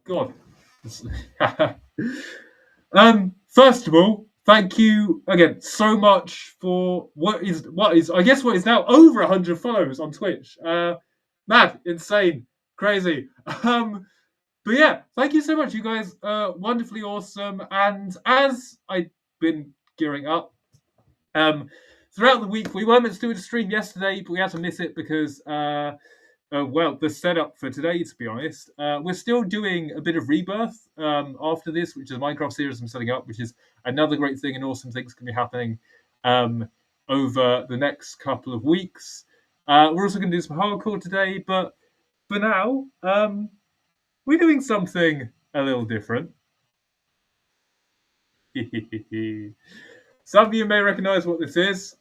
God. First of all, thank you again so much for what is now over 100 followers on Twitch. Mad, insane, crazy. But yeah, thank you so much. You guys are wonderfully awesome. And as I've been gearing up, um, throughout the week, we were meant to do a stream yesterday, but we had to miss it because well, the setup for today, to be honest, we're still doing a bit of rebirth after this, which is a Minecraft series I'm setting up, which is another great thing and awesome things can be happening um, over the next couple of weeks. We're also going to do some hardcore today, but for now, we're doing something a little different. Some of you may recognize what this is.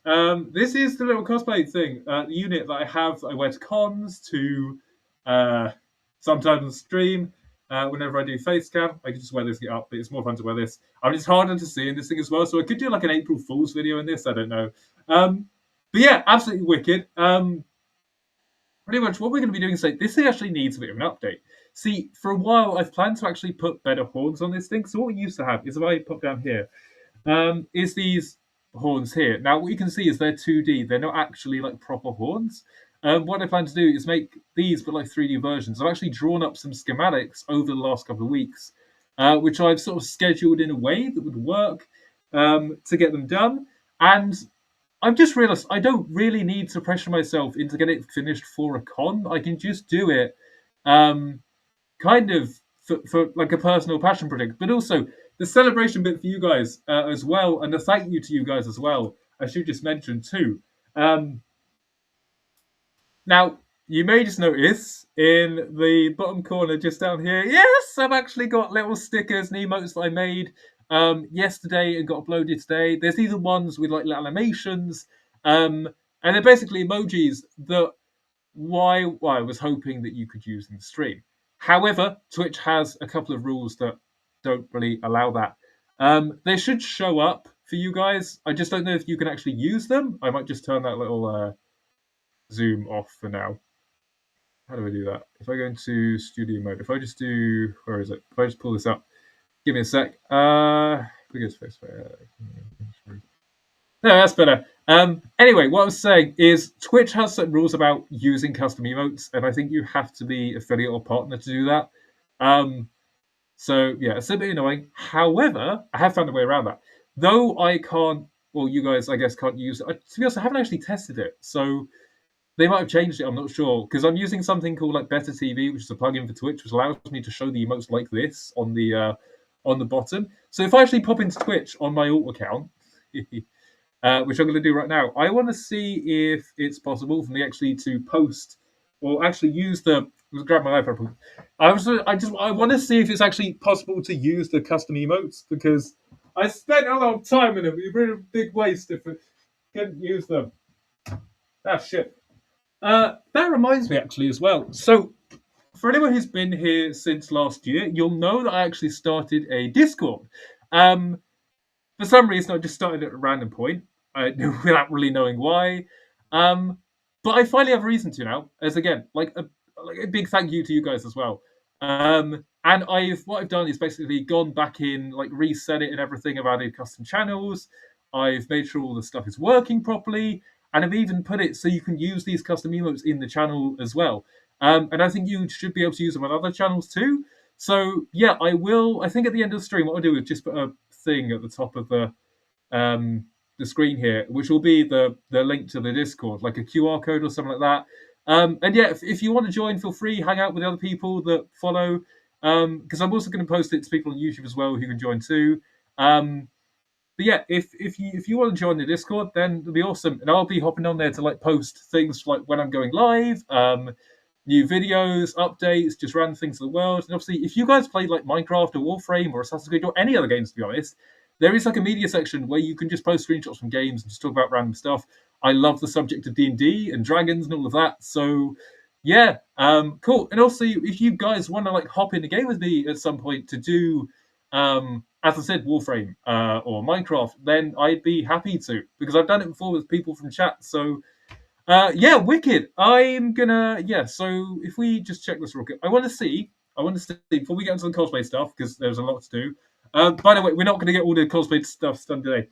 This is the little cosplay thing, the unit that I have that I wear to cons, to sometimes on stream. Whenever I do face cam, I can just wear this, get up, but it's more fun to wear this. I mean, it's harder to see in this thing as well, so I could do like an April Fool's video in this, I don't know. But yeah, absolutely wicked. Pretty much what we're going to be doing today, this thing actually needs a bit of an update. See, for a while, I've planned to actually put better horns on this thing. So what we used to have is, if I pop down here, is these horns here. Now, what you can see is they're 2D. They're not actually like proper horns. What I plan to do is make these, but like 3D versions. I've actually drawn up some schematics over the last couple of weeks, which I've sort of scheduled in a way that would work to get them done. And I've just realised I don't really need to pressure myself into getting it finished for a con. I can just do it kind of for like a personal passion project, but also the celebration bit for you guys as well, and the thank you to you guys as well. I should just mention too. Now, you may just notice in the bottom corner just down here, yes, I've actually got little stickers and emotes that I made yesterday and got uploaded today. There's either ones with like little animations, and they're basically emojis that why I was hoping that you could use in the stream. However, Twitch has a couple of rules that don't really allow that. They should show up for you guys. I just don't know if you can actually use them. I might just turn that little zoom off for now. How do I do that? If I go into studio mode, if I just do, where is it? If I just pull this up, give me a sec. Biggest face. No, that's better. Anyway, what I was saying is Twitch has certain rules about using custom emotes, and I think you have to be affiliate or partner to do that. So yeah, it's a bit annoying. However, I have found a way around that. Though I can't, well, you guys, I guess, can't use it. To be honest, I haven't actually tested it, so they might have changed it. I'm not sure because I'm using something called like Better TV, which is a plugin for Twitch, which allows me to show the emotes like this on the bottom. So if I actually pop into Twitch on my alt account, which I'm going to do right now, I want to see if it's possible for me actually to post or actually use the. Let's grab my iPad. I want to see if it's actually possible to use the custom emotes because I spent a lot of time in them. It'd be a big waste if I couldn't use them. Ah, shit. That reminds me actually as well. So, for anyone who's been here since last year, you'll know that I actually started a Discord. For some reason, I just started at a random point without really knowing why. But I finally have a reason to now. As again, like a big thank you to you guys as well. And what I've done is basically gone back in, like reset it and everything. I've added custom channels. I've made sure all the stuff is working properly, and I've even put it so you can use these custom emotes in the channel as well. And I think you should be able to use them on other channels too. So yeah, I will. I think at the end of the stream, what I'll do is just put a thing at the top of the screen here, which will be the link to the Discord, like a QR code or something like that. And yeah, if you want to join, feel free, hang out with the other people that follow. Because I'm also going to post it to people on YouTube as well who can join too. But yeah, if you want to join the Discord, then it'll be awesome, and I'll be hopping on there to like post things like when I'm going live, new videos, updates, just random things in the world. And obviously, if you guys play like Minecraft or Warframe or Assassin's Creed or any other games, to be honest, there is like a media section where you can just post screenshots from games and just talk about random stuff. I love the subject of D&D and dragons and all of that. So yeah, cool. And also, if you guys want to like hop in the game with me at some point to do as I said, Warframe or Minecraft, then I'd be happy to, because I've done it before with people from chat. So yeah, wicked. I'm gonna So if we just check this real quick, I want to see before we get into the cosplay stuff, because there's a lot to do. By the way, we're not going to get all the cosplay stuff done today.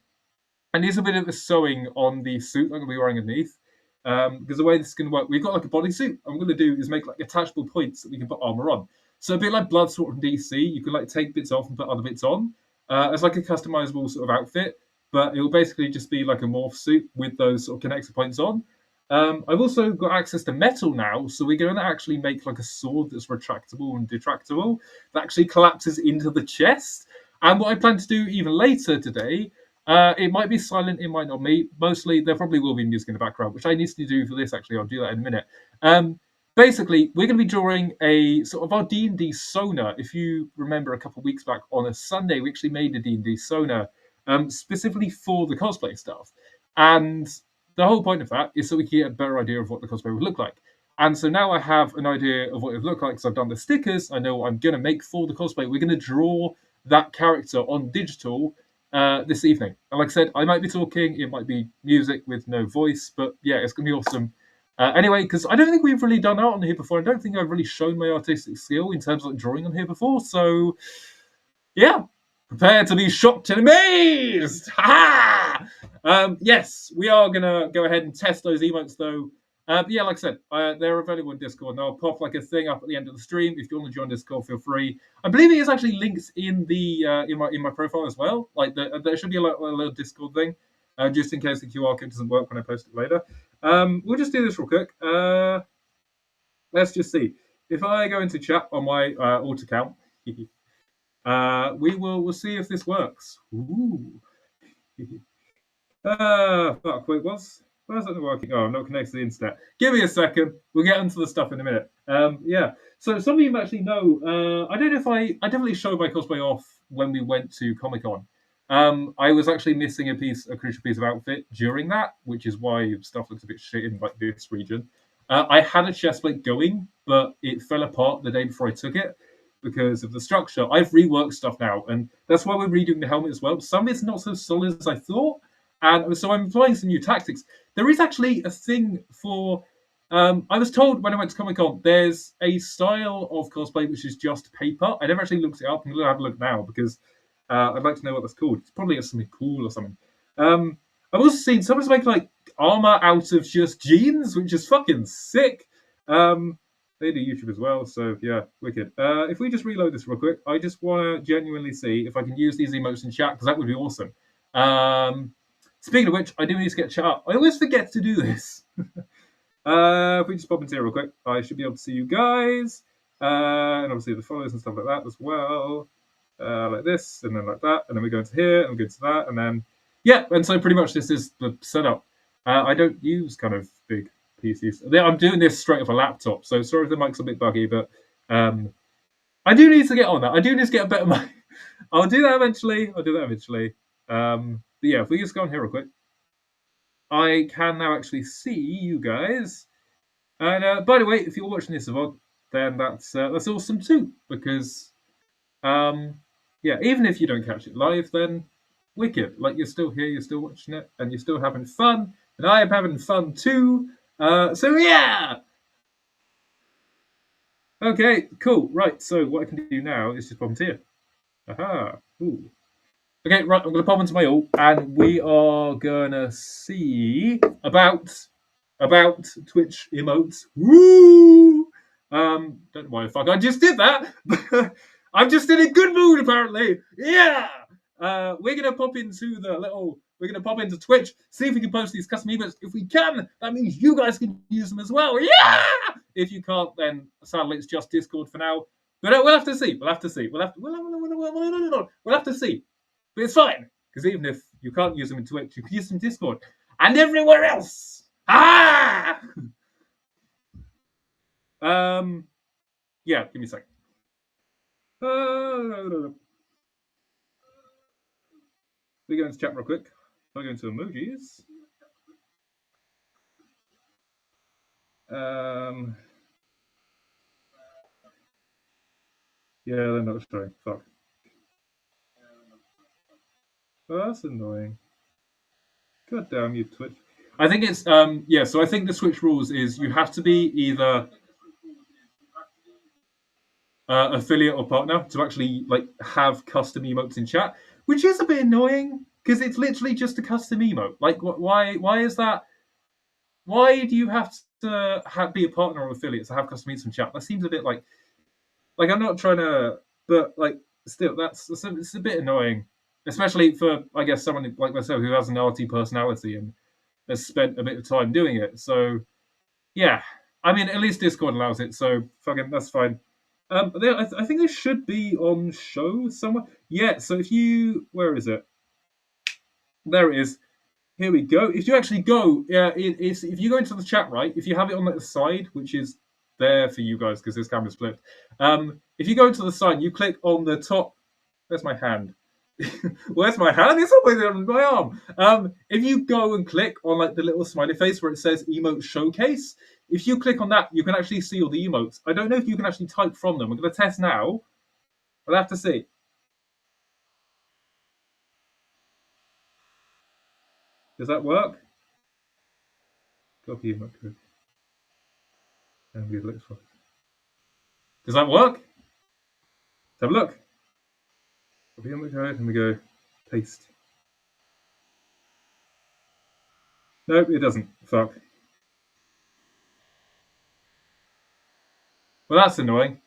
And there's a bit of the sewing on the suit I'm going to be wearing underneath. Because the way this is going to work, we've got like a bodysuit. What I'm going to do is make like attachable points that we can put armor on. So a bit like Bloodsport from DC, you can like take bits off and put other bits on. It's like a customizable sort of outfit, but it will basically just be like a morph suit with those sort of connector points on. I've also got access to metal now, so we're going to actually make like a sword that's retractable and detractable that actually collapses into the chest. And what I plan to do even later today, it might be silent, it might not be. Mostly, there probably will be music in the background, which I need to do for this. Actually, I'll do that in a minute. Basically, we're going to be drawing a sort of our D&D Sona. If you remember, a couple of weeks back on a Sunday, we actually made a D&D Sona specifically for the cosplay stuff. And the whole point of that is so we can get a better idea of what the cosplay would look like. And so now I have an idea of what it would look like because I've done the stickers. I know what I'm going to make for the cosplay. We're going to draw that character on digital this evening. And like I said, I might be talking, it might be music with no voice, but yeah, it's going to be awesome. Anyway, because I don't think we've really done art on here before. I don't think I've really shown my artistic skill in terms of like, drawing on here before. So yeah, prepare to be shocked and amazed. Ha ha! Yes, we are gonna go ahead and test those emotes though. Yeah, like I said, they're available in Discord, and I'll pop like a thing up at the end of the stream. If you want to join Discord, feel free. I believe it is actually linked in the in my profile as well. Like there should be a little Discord thing, just in case the QR code doesn't work when I post it later. We'll just do this real quick. Let's just see if I go into chat on my alt account. We'll see if this works. Ooh. Fuck, wait, where's that not working? Oh, I'm not connected to the internet. Give me a second. We'll get into the stuff in a minute. Yeah. So some of you actually know. I don't know if I definitely showed my cosplay off when we went to Comic Con. I was actually missing a crucial piece of outfit during that, which is why stuff looks a bit shit in like this region. I had a chest plate going, but it fell apart the day before I took it because of the structure. I've reworked stuff now, and that's why we're redoing the helmet as well. Some of it's not so solid as I thought, and so I'm employing some new tactics. There is actually a thing for. I was told when I went to Comic Con, there's a style of cosplay which is just paper. I never actually looked it up. I'm going to have a look now because I'd like to know what that's called. It's probably something cool or something. I've also seen someone's making like armor out of just jeans, which is fucking sick. They do YouTube as well, so yeah, wicked. If we just reload this real quick, I just want to genuinely see if I can use these emotes in chat because that would be awesome. Speaking of which, I do need to get chat up. I always forget to do this. If we just pop into here real quick, I should be able to see you guys. And obviously the follows and stuff like that as well. Like this, and then like that, and then we go into here, and we go into that, and then yeah, and so pretty much this is the setup. I don't use kind of big PCs. I'm doing this straight off a laptop, so sorry if the mic's a bit buggy, but I do need to get on that. I do need to get a better mic. I'll do that eventually. But yeah, if we just go on here real quick, I can now actually see you guys. And by the way, if you're watching this VOD, then that's awesome too, because yeah, even if you don't catch it live, then wicked. Like you're still here, you're still watching it, and you're still having fun, and I am having fun too. So yeah. Okay, cool. Right, so what I can do now is just pop into here. Aha. Ooh. Okay, right, I'm gonna pop into my ult, and we are gonna see about Twitch emotes. Woo! Don't know why the fuck I just did that. I'm just in a good mood apparently. Yeah. We're gonna pop into we're gonna pop into Twitch, see if we can post these custom emotes. If we can, that means you guys can use them as well. Yeah. If you can't, then sadly it's just Discord for now. But we'll have to see. We'll have to see. We'll have to see. But it's fine because even if you can't use them in Twitch, you can use them in Discord and everywhere else. Ah! Yeah, give me a second. We go into chat real quick. I'll go into emojis. Yeah, they're not showing. Fuck. Oh, that's annoying. God damn you, Twitch. I think it's yeah. So I think the Switch rules is you have to be either affiliate or partner to actually like have custom emotes in chat, which is a bit annoying because it's literally just a custom emote. Like, why is that? Why do you have to be a partner or affiliate to have custom emotes in chat? That seems a bit like I'm not trying to, but like still, it's a bit annoying, especially for I guess someone like myself who has an arty personality and has spent a bit of time doing it. So yeah, I mean, at least Discord allows it, so fucking that's fine. I think they should be on show somewhere. Yeah, so if you, where is it? There it is. Here we go. If you actually go, yeah, it's if you go into the chat, right? If you have it on the side, which is there for you guys because this camera's flipped. If you go to the side, you click on the top. Where's my hand? Where's my hand? It's always on my arm. If you go and click on like the little smiley face where it says emote showcase, if you click on that, you can actually see all the emotes. I don't know if you can actually type from them. I'm going to test now. I'll have to see. Does that work? Copy emote code. And we look for. Does that work? Let's have a look. Copy emote code and we go paste. Nope, it doesn't. Fuck. Well, that's annoying.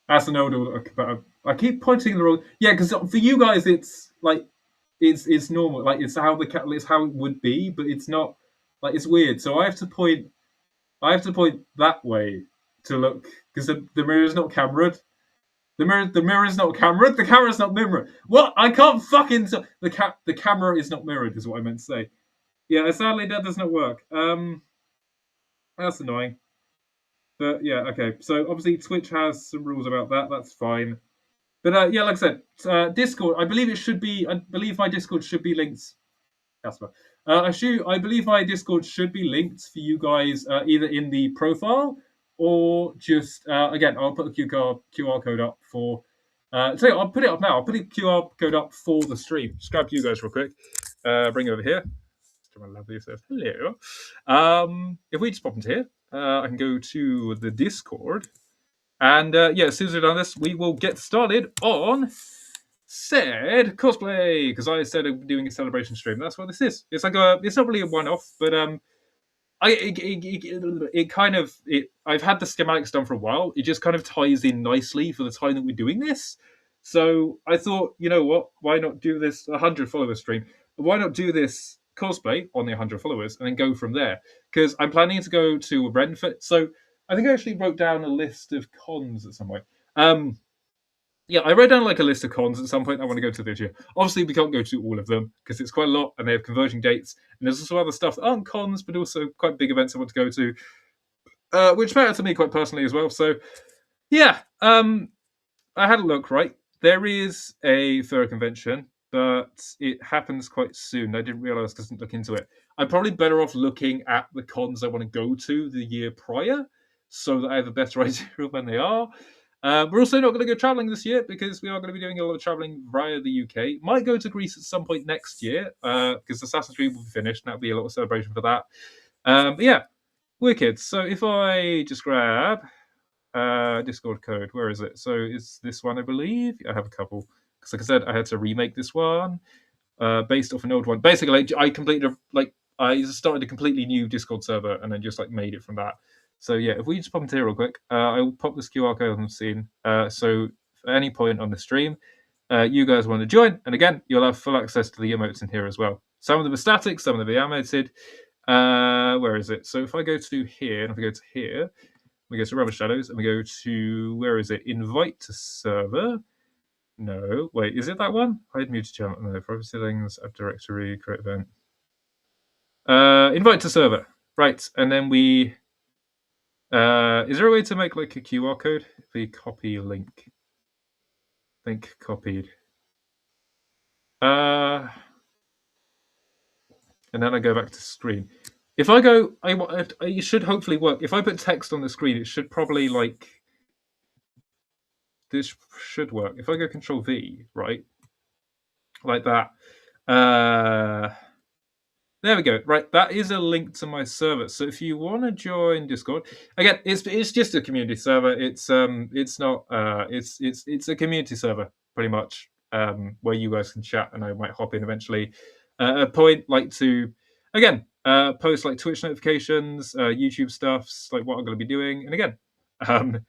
That's an old. But I keep pointing in the wrong. Yeah, because for you guys, it's like it's normal. Like it's how it would be, but it's not. Like it's weird. So I have to point. I have to point that way to look because the mirror is not cameraed. The mirror is not cameraed. The camera is not mirrored. What? I can't fucking. The camera is not mirrored. Is what I meant to say. Yeah, sadly that does not work. That's annoying. But yeah, okay. So obviously Twitch has some rules about that. That's fine. But yeah, like I said, Discord. I believe it should be. I believe my Discord should be linked. Casper. I believe my Discord should be linked for you guys either in the profile or just again. I'll put the QR code up for. So I'll put it up now. I'll put the QR code up for the stream. Just grab you guys real quick. Bring it over here. My lovely says hello. If we just pop into here, I can go to the Discord. And yeah, as soon as we've done this, we will get started on said cosplay because I said I'm doing a celebration stream. That's what this is. It's like it's not really a one-off, but it kind of I've had the schematics done for a while. It just kind of ties in nicely for the time that we're doing this. So I thought, you know what? Why not do this 100 follower stream? Why not do this cosplay on the 100 followers and then go from there? Because I'm planning to go to Renford. So I think I actually wrote down a list of cons at some point. Yeah, I wrote down like a list of cons at some point I want to go to this year. Obviously, we can't go to all of them because it's quite a lot and they have converging dates. And there's also other stuff that aren't cons, but also quite big events I want to go to, which matter to me quite personally as well. So, yeah, I had a look, right? There is a furry convention, but it happens quite soon. I didn't realize because I didn't look into it. I'm probably better off looking at the cons I want to go to the year prior so that I have a better idea of when they are. We're also not going to go traveling this year because we are going to be doing a lot of traveling via the UK. Might go to Greece at some point next year because Assassin's Creed will be finished and that'll be a little celebration for that. But yeah, wicked. So if I just grab Discord code, where is it? So it's this one, I believe. I have a couple because, like I said, I had to remake this one based off an old one. Basically, I started a completely new Discord server and then just like made it from that. So yeah, if we just pop into here real quick, I will pop this QR code on the scene. So at any point on the stream, you guys want to join, and again, you'll have full access to the emotes in here as well. Some of them are static, some of them are animated. Where is it? So if I go to here, and if I go to here, we go to Rubber Shadows, and we go to, where is it? Invite to server. No, wait, is it that one? Hide mute channel. No, private settings, app directory, create event. Invite to server. Right, and then we is there a way to make like a QR code? If we copy link. Link copied. And then I go back to screen. If I go, it should hopefully work. If I put text on the screen, it should probably like this should work. If I go Control V, right, like that, There we go. Right, that is a link to my server. So if you want to join Discord, again, it's just a community server. It's not it's a community server pretty much, where you guys can chat, and I might hop in eventually. A point like to again post like Twitch notifications, YouTube stuffs, like what I'm going to be doing, and again, um,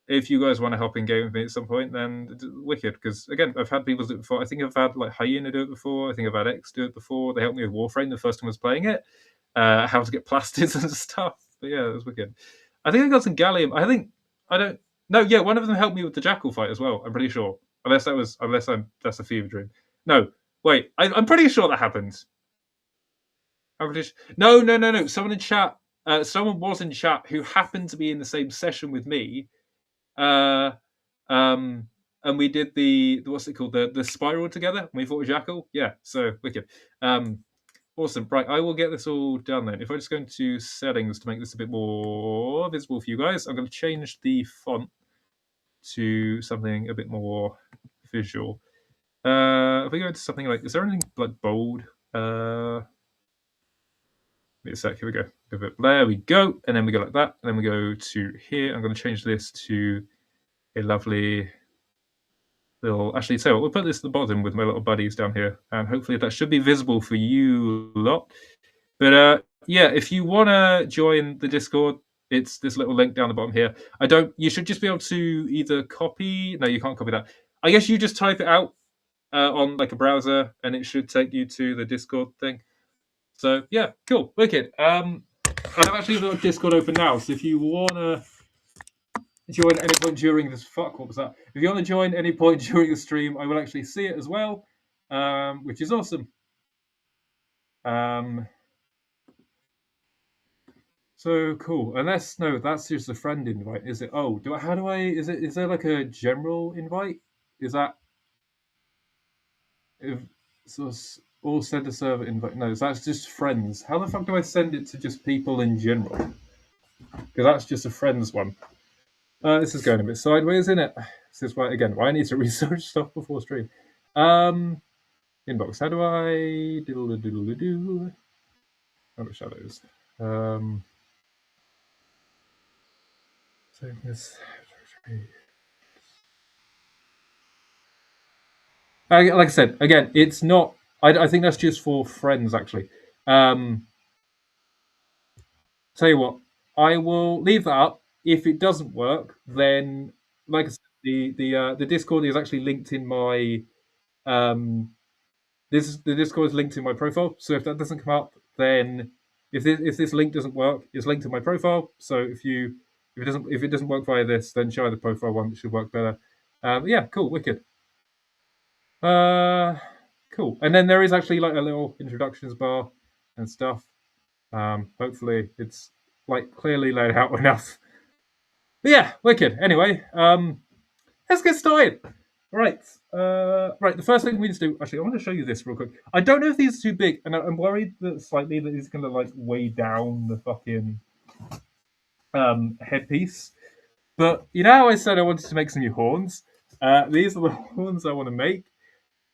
if you guys want to help in game with me at some point, then wicked. Because again, I've had people do it before. I think I've had like Hyena do it before. I think I've had X do it before. They helped me with Warframe the first time I was playing it, how to get plastids and stuff. But yeah, it was wicked. I think I got some gallium. I don't. No, yeah, one of them helped me with the Jackal fight as well. I'm pretty sure, unless that's a fever dream. No, wait, I'm pretty sure that happened. No. Someone in chat. Someone was in chat who happened to be in the same session with me. Uh, and we did the what's it called, the spiral together. We fought with Jackal. Yeah, so wicked. Awesome. Right, I will get this all done then. If I just go into settings to make this a bit more visible for you guys, I'm going to change the font to something a bit more visual. If we go into something like, is there anything like bold? Wait a sec. Here we go. There we go, and then we go like that, and then we go to here. I'm going to change this to a lovely little. Actually, so we'll put this at the bottom with my little buddies down here, and hopefully that should be visible for you lot. But yeah, if you want to join the Discord, it's this little link down the bottom here. You should just be able to either copy. No, you can't copy that. I guess you just type it out on like a browser, and it should take you to the Discord thing. So yeah, cool, wicked. I've actually got Discord open now, so if you wanna join at any point during this, what was that? If you want to join any point during the stream, I will actually see it as well, which is awesome. So cool. Unless no, that's just a friend invite, is it? Oh, is there like a general invite? Is that if so? Or send a server invite? No, that's just friends. How the fuck do I send it to just people in general? Because that's just a friends one. This is going a bit sideways, isn't it? This is why I need to research stuff before stream. Inbox. How do I do? Out of shadows. Save this. Like I said, again, it's not. I think that's just for friends, actually. Tell you what, I will leave that up. If it doesn't work, then like I said, the Discord is actually linked in my the Discord is linked in my profile. So if that doesn't come up, then if this link doesn't work, it's linked to my profile. So if it doesn't work via this, then try the profile one. It should work better. Yeah, cool, wicked. Cool. And then there is actually like a little introductions bar and stuff. Hopefully it's like clearly laid out enough. But yeah, wicked. Anyway, let's get started. Right. Right. The first thing we need to do. Actually, I want to show you this real quick. I don't know if these are too big, and I'm worried that slightly that these are going to like weigh down the fucking headpiece. But you know how I said I wanted to make some new horns? These are the horns I want to make.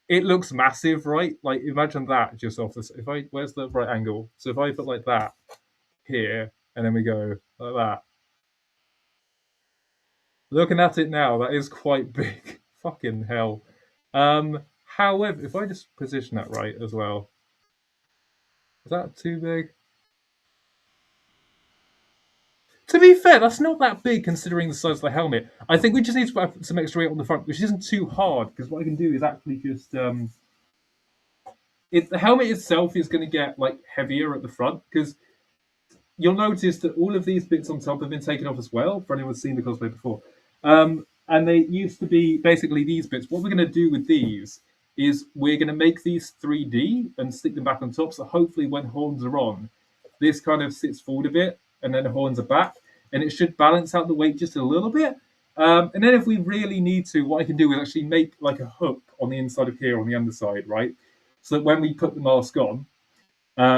It looks massive, right? Like imagine that just off this. Where's the right angle? So if I put like that here, and then we go like that. Looking at it now, that is quite big. Fucking hell. However, if I just position that right as well, is that too big? To be fair, that's not that big considering the size of the helmet. I think we just need to put some extra weight on the front, which isn't too hard because what I can do is actually just the helmet itself is going to get like heavier at the front because you'll notice that all of these bits on top have been taken off as well for anyone who's seen the cosplay before. And they used to be basically these bits. What we're going to do with these is we're going to make these 3D and stick them back on top. So hopefully when horns are on, this kind of sits forward a bit and then the horns are back. And it should balance out the weight just a little bit. And then if we really need to, what I can do is actually make like a hook on the inside of here on the underside, right? So that when we put the mask on,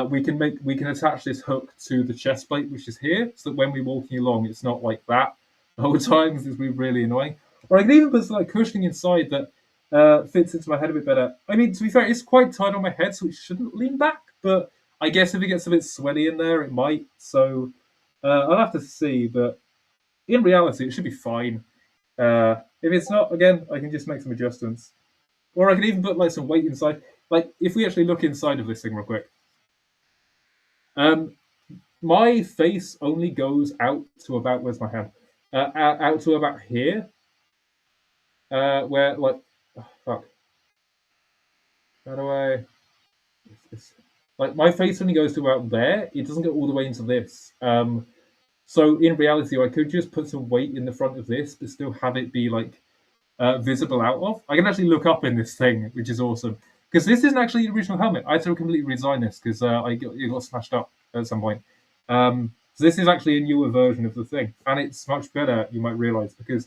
we can attach this hook to the chest plate, which is here, so that when we're walking along, it's not like that the whole time, because it's really annoying. Or I can even put some like cushioning inside that fits into my head a bit better. I mean, to be fair, it's quite tight on my head, so it shouldn't lean back. But I guess if it gets a bit sweaty in there, it might. So I'll have to see. But in reality, it should be fine. If it's not, again, I can just make some adjustments, or I can even put like some weight inside. Like if we actually look inside of this thing real quick, um, my face only goes out to about where's my hand? Out to about here, where like, oh, fuck, how do I? Like my face only goes to about there. It doesn't go all the way into this. So in reality, I could just put some weight in the front of this, but still have it be like visible out of. I can actually look up in this thing, which is awesome. Because this isn't actually the original helmet. I had to completely redesign this because it got smashed up at some point. So this is actually a newer version of the thing, and it's much better. You might realize because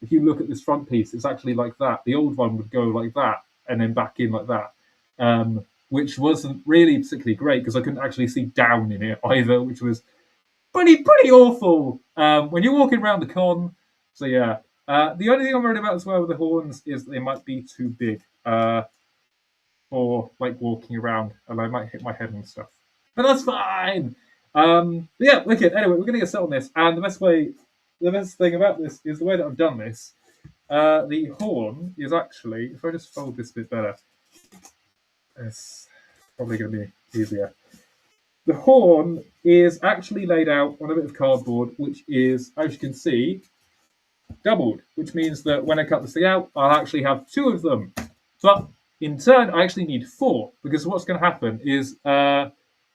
if you look at this front piece, it's actually like that. The old one would go like that and then back in like that, which wasn't really particularly great because I couldn't actually see down in it either, which was pretty awful when you're walking around the con. So yeah, the only thing I'm worried about as well with the horns is they might be too big for like walking around, and I might hit my head and stuff. But that's fine. Yeah, wicked. Anyway, we're gonna get set on this, and the best thing about this is the way that I've done this. The horn is actually, if I just fold this a bit better, it's probably going to be easier. The horn is actually laid out on a bit of cardboard, which is, as you can see, doubled, which means that when I cut this thing out, I'll actually have two of them. But in turn, I actually need four, because what's going to happen is we're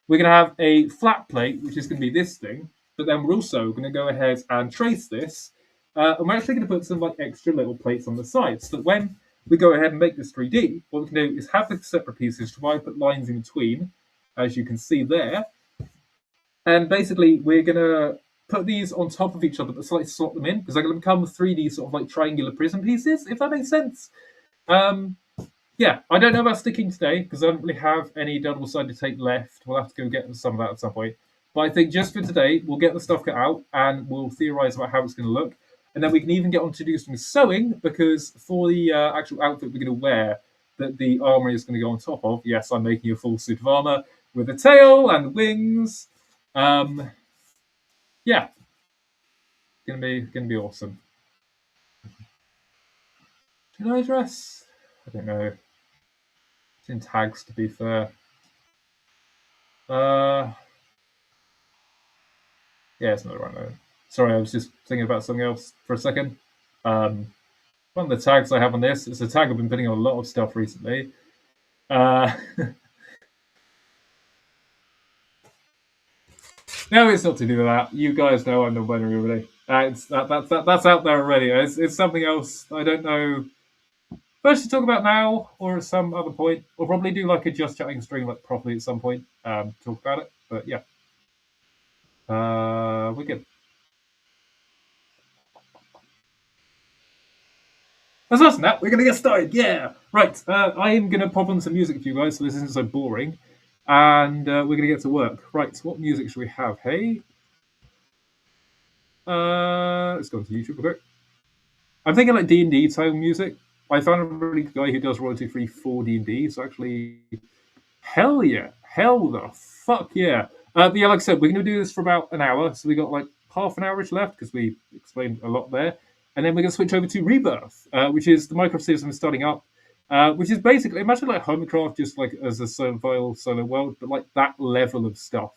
going to have a flat plate, which is going to be this thing, but then we're also going to go ahead and trace this, and we're actually going to put some like extra little plates on the sides, so that when we go ahead and make this 3D, what we can do is have the separate pieces, try and put lines in between, as you can see there, and basically we're going to put these on top of each other, but slightly slot them in, because they're going to become 3D sort of like triangular prism pieces, if that makes sense. Yeah, I don't know about sticking today because I don't really have any double-sided tape left. We'll have to go get some of that at some point. But I think just for today, we'll get the stuff cut out and we'll theorize about how it's going to look. And then we can even get on to do some sewing because for the actual outfit we're going to wear that the armor is going to go on top of, yes, I'm making a full suit of armor with a tail and wings. Yeah, gonna be awesome. Can I dress? I don't know. It's in tags, to be fair. Yeah, it's not the right moment. Sorry, I was just thinking about something else for a second. One of the tags I have on this is a tag I've been putting on a lot of stuff recently. No, it's not to do with that. You guys know I'm non-binary already. That's out there already. It's something else. I don't know. First to talk about now or at some other point. We'll probably do like a just chatting stream like properly at some point. Talk about it. But yeah. We're good. That's awesome. Now we're gonna get started. Yeah. Right. I am gonna pop on some music for you guys, so this isn't so boring. And we're gonna get to work. Right. What music should we have? Hey. Let's go to YouTube real quick. I'm thinking like D&D style music. I found a really good guy who does royalty free for D&D. So actually, hell yeah, hell the fuck yeah. But yeah, like I said, we're gonna do this for about an hour. So we got like half an hour left because we explained a lot there. And then we're gonna switch over to Rebirth, which is the Minecraft system starting up. Which is basically imagine like Hermitcraft just like as a solo world, but like that level of stuff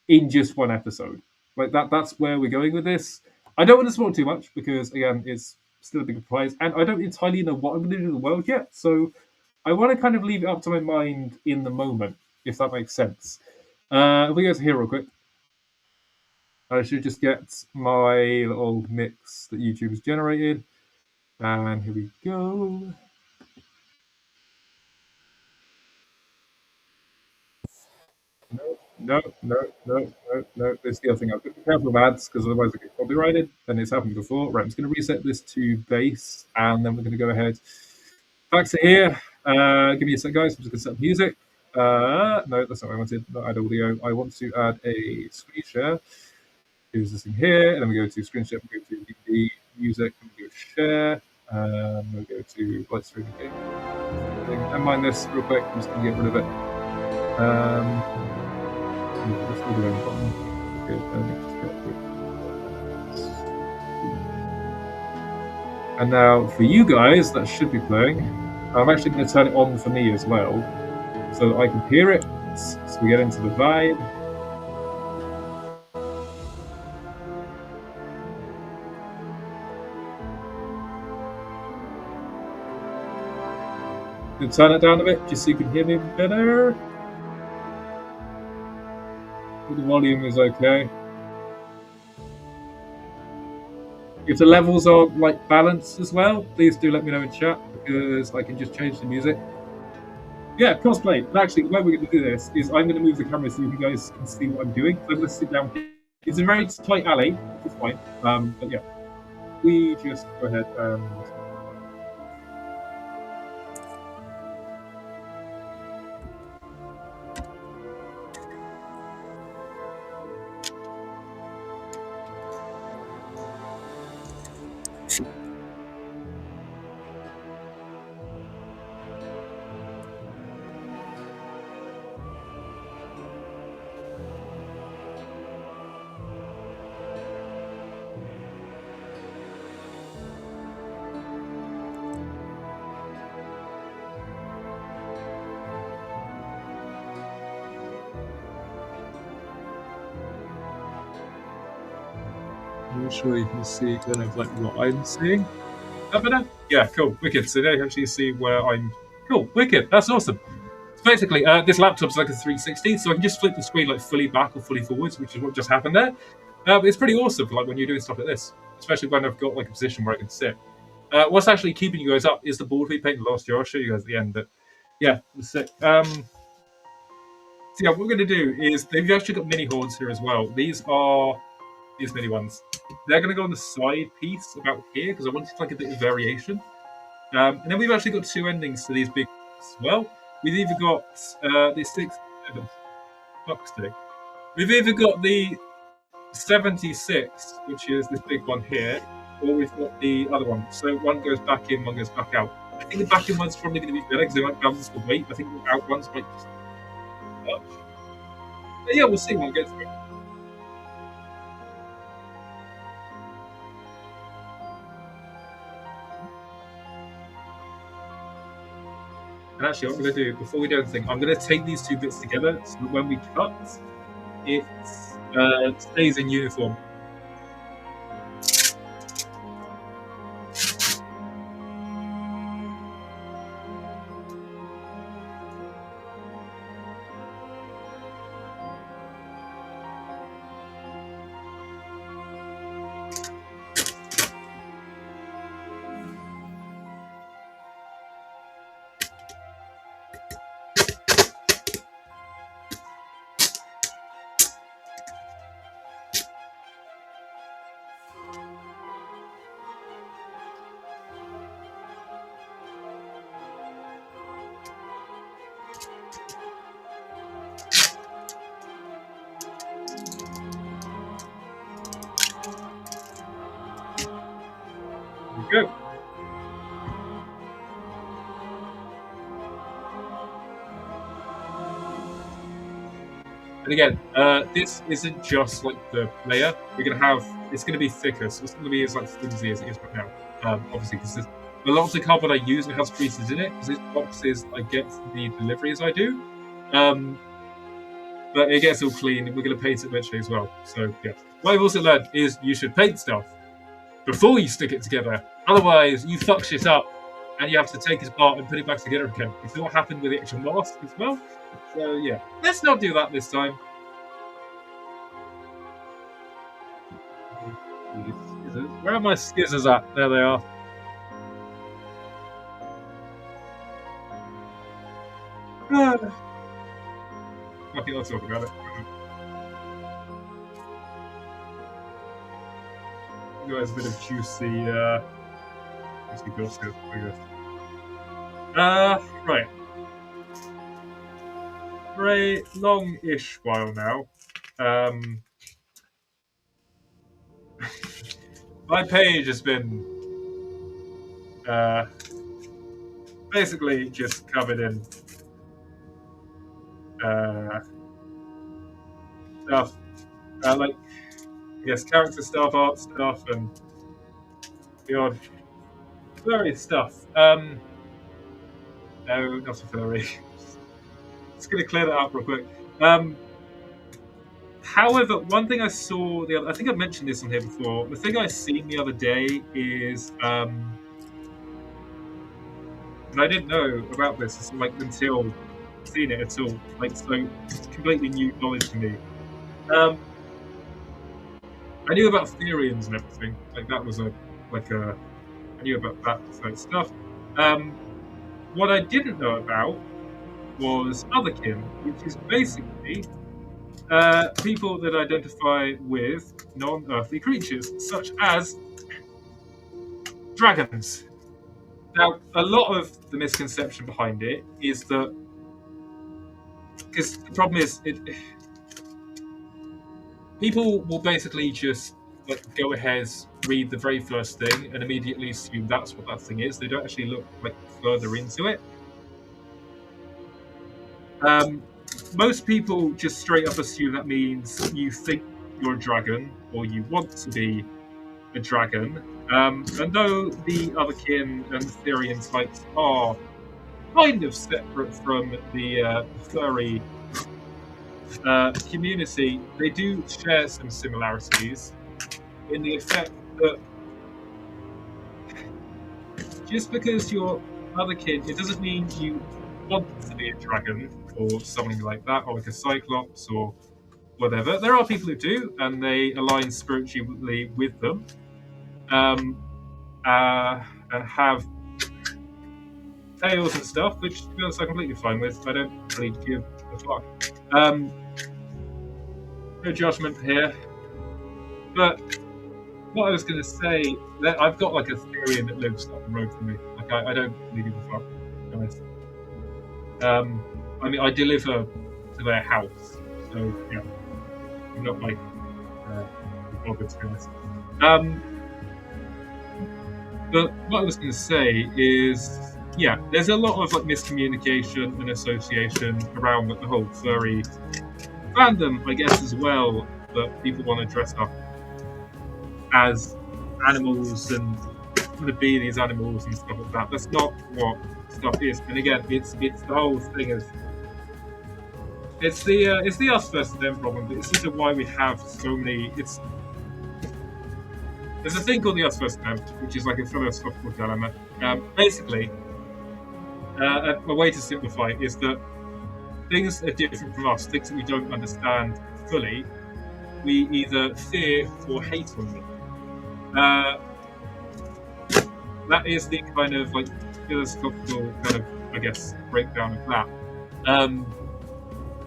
in just one episode. Like that's where we're going with this. I don't want to spoil too much because again, it's still a big surprise, and I don't entirely know what I'm going to do in the world yet. So I want to kind of leave it up to my mind in the moment, if that makes sense. If we go to here real quick, I should just get my little mix that YouTube has generated, and here we go. No. This is the other thing. I've got to be careful of ads because otherwise I get copyrighted. And it's happened before. Right, I'm just going to reset this to base, and then we're going to go ahead back to here. Give me a sec, guys. I'm just going to set up music. No, that's not what I wanted. Not add audio. I want to add a screen share. Here's this thing here, and then we go to screen share. We go to the music, and we go share. We'll go to light streaming game. And mind this real quick. I'm just going to get rid of it. This will go button. Okay, and now for you guys, that should be playing. I'm actually going to turn it on for me as well, so that I can hear it. So we get into the vibe. You turn it down a bit just so you can hear me better. The volume is okay. If the levels are like balanced as well, please do let me know in chat because I can just change the music. Yeah, cosplay. And actually, the way we're going to do this is I'm going to move the camera so you guys can see what I'm doing. So I'm going to sit down here. It's a very tight alley, which is fine. But yeah, we just go ahead and. I'm sure you can see kind of like what I'm seeing. Better? Yeah, cool, wicked. So now you actually see where I'm. Cool, wicked. That's awesome. So basically, this laptop's like a 360, so I can just flip the screen like fully back or fully forwards, which is what just happened there. It's pretty awesome, like when you're doing stuff like this, especially when I've got like a position where I can sit. What's actually keeping you guys up is the board we painted last year. I'll show you guys at the end. But yeah, it's sick. So yeah, what we're going to do is they've actually got mini horns here as well. These are these mini ones. They're going to go on the side piece about here because I wanted like a bit of variation. And then we've actually got two endings to these big as well. We've either got the 67. Fuck's sake. We've either got the 76, which is this big one here, or we've got the other one. So one goes back in, one goes back out. I think the back in one's probably going to be better because they might balance the weight. I think the out ones might just touch. But yeah, we'll see when we get through it. And actually, what I'm going to do, before we do anything, I'm going to take these two bits together so that when we cut, it stays in uniform. Go. And again, this isn't just like the layer. We're gonna have it's gonna be thicker, so it's not gonna be as like flimsy as it is right now. Obviously, because a lot of the cardboard I use it has creases in it because it's boxes I get from the delivery as I do. But it gets all clean, and we're gonna paint it eventually as well. So yeah, what I've also learned is you should paint stuff before you stick it together. Otherwise, you fuck shit up, and you have to take it apart and put it back together again. You see what happened with the actual mask as well? So yeah, let's not do that this time. Where are my skizzers at? There they are. Okay, let's talk about it. Guys, a bit of juicy gossip, I guess. Right. For a long-ish while now, my page has been Basically just covered in stuff, like I guess character stuff, art stuff, and the odd furry stuff. No, not a furry. Just gonna clear that up real quick. However, one thing I saw I think I've mentioned this on here before. The thing I seen the other day is, and I didn't know about this like until seen it at all. Like, so it's completely new knowledge to me. I knew about Therians and everything. Like that was I knew about that sort of stuff. What I didn't know about was Otherkin, which is basically people that identify with non-earthly creatures, such as dragons. Now, a lot of the misconception behind it is that, because the problem is, people will basically just like go ahead, read the very first thing, and immediately assume that's what that thing is. They don't actually look like further into it. Most people just straight up assume that means you think you're a dragon or you want to be a dragon. And though the Otherkin and the Therian types are kind of separate from the furry community, they do share some similarities in the effect that just because you're Otherkin, it doesn't mean you want to be a dragon or something like that, or like a cyclops or whatever. There are people who do, and they align spiritually with them, and have tails and stuff, which to be honest, I'm completely fine with. I don't really give a fuck. No judgment here. But what I was going to say, that I've got like a Therian that lives up the road from me. Like I don't really give a fuck, to be honest. I mean, I deliver to their house, so yeah, I'm not like bothered, to be honest. But what I was going to say is, yeah, there's a lot of like miscommunication and association around like, the whole furry fandom, I guess, as well. That people want to dress up as animals and want to be these animals and stuff like that. That's not what stuff is. And again, it's the whole thing of it's the us versus them problem. But it's also why we have so many. There's a thing called the us versus them, which is like a philosophical dilemma. Basically, a way to simplify it is that things are different from us. Things that we don't understand fully, we either fear or hate on them. That is the kind of like philosophical kind of, I guess, breakdown of that.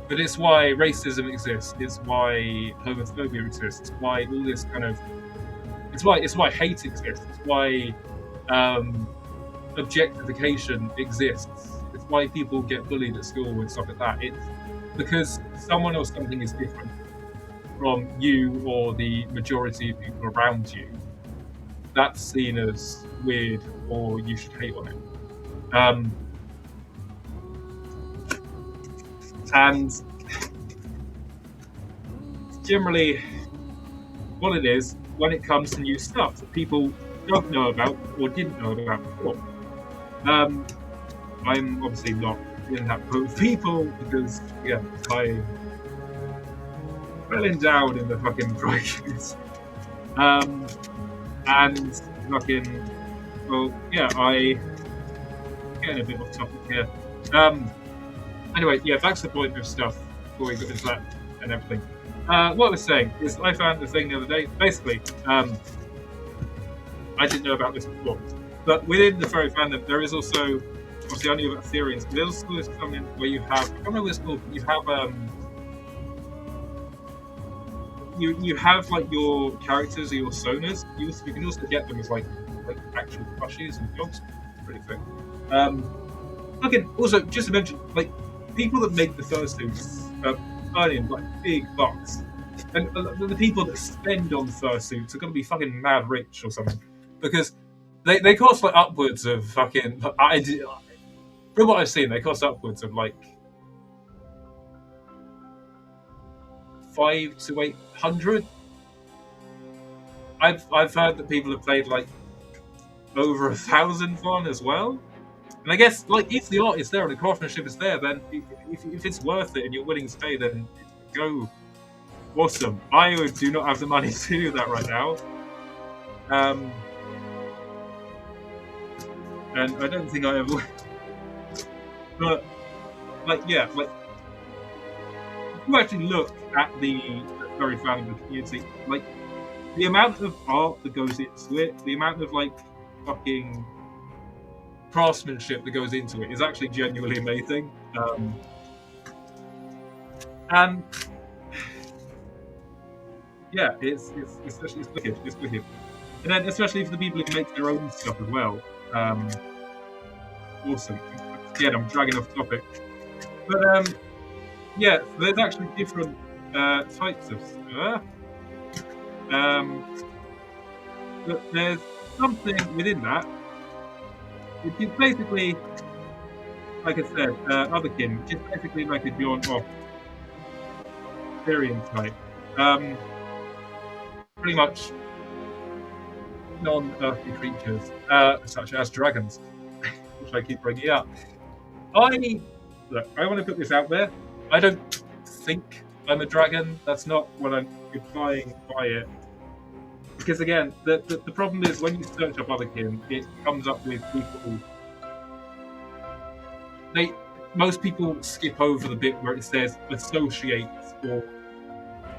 But it's why racism exists. It's why homophobia exists. It's why all this kind of. It's why hate exists. It's why objectification exists. It's why people get bullied at school and stuff like that. It's because someone or something is different from you or the majority of people around you. That's seen as weird, or you should hate on it. And generally, what it is when it comes to new stuff that people don't know about or didn't know about before. I'm obviously not in that group of people because, yeah, I fell down in the fucking crisis. And fucking, well, yeah, getting a bit off topic here. Anyway, yeah, back to the point of stuff before we get into that and everything. What I was saying is I found the thing the other day. Basically, I didn't know about this before, but within the furry fandom, there is also, obviously I knew about Therians, but there's also something where you have, I don't remember what it's called, but you have, you have like your characters or your sonas. You can also get them as like actual plushies and dogs. It's pretty thick. Okay, also, just to mention, like, people that make the fursuits are earning like big bucks, and the people that spend on fursuits are going to be fucking mad rich or something, because They cost like upwards of fucking. From what I've seen, they cost upwards of like 500 to 800. I've heard that people have played like over 1,000 fun as well. And I guess like if the art is there and the craftsmanship is there, then if it's worth it and you're willing to pay, then go. Awesome. I do not have the money to do that right now. And I don't think I ever. But like yeah, like if you actually look at the very fan of the community, like the amount of art that goes into it, the amount of like fucking craftsmanship that goes into it is actually genuinely amazing. And yeah, it's wicked. It's wicked. And then especially for the people who make their own stuff as well. Awesome. Again, I'm dragging off topic. But yeah, there's actually different types of stuff. But there's something within that, which is basically, like I said, Otherkin, which is basically like a John off Syrian type. Pretty much non-earthly creatures, such as dragons, which I keep bringing up. I want to put this out there. I don't think I'm a dragon. That's not what I'm implying by it. Because again, the problem is when you search up Otherkin, it comes up with people. Most people skip over the bit where it says associates or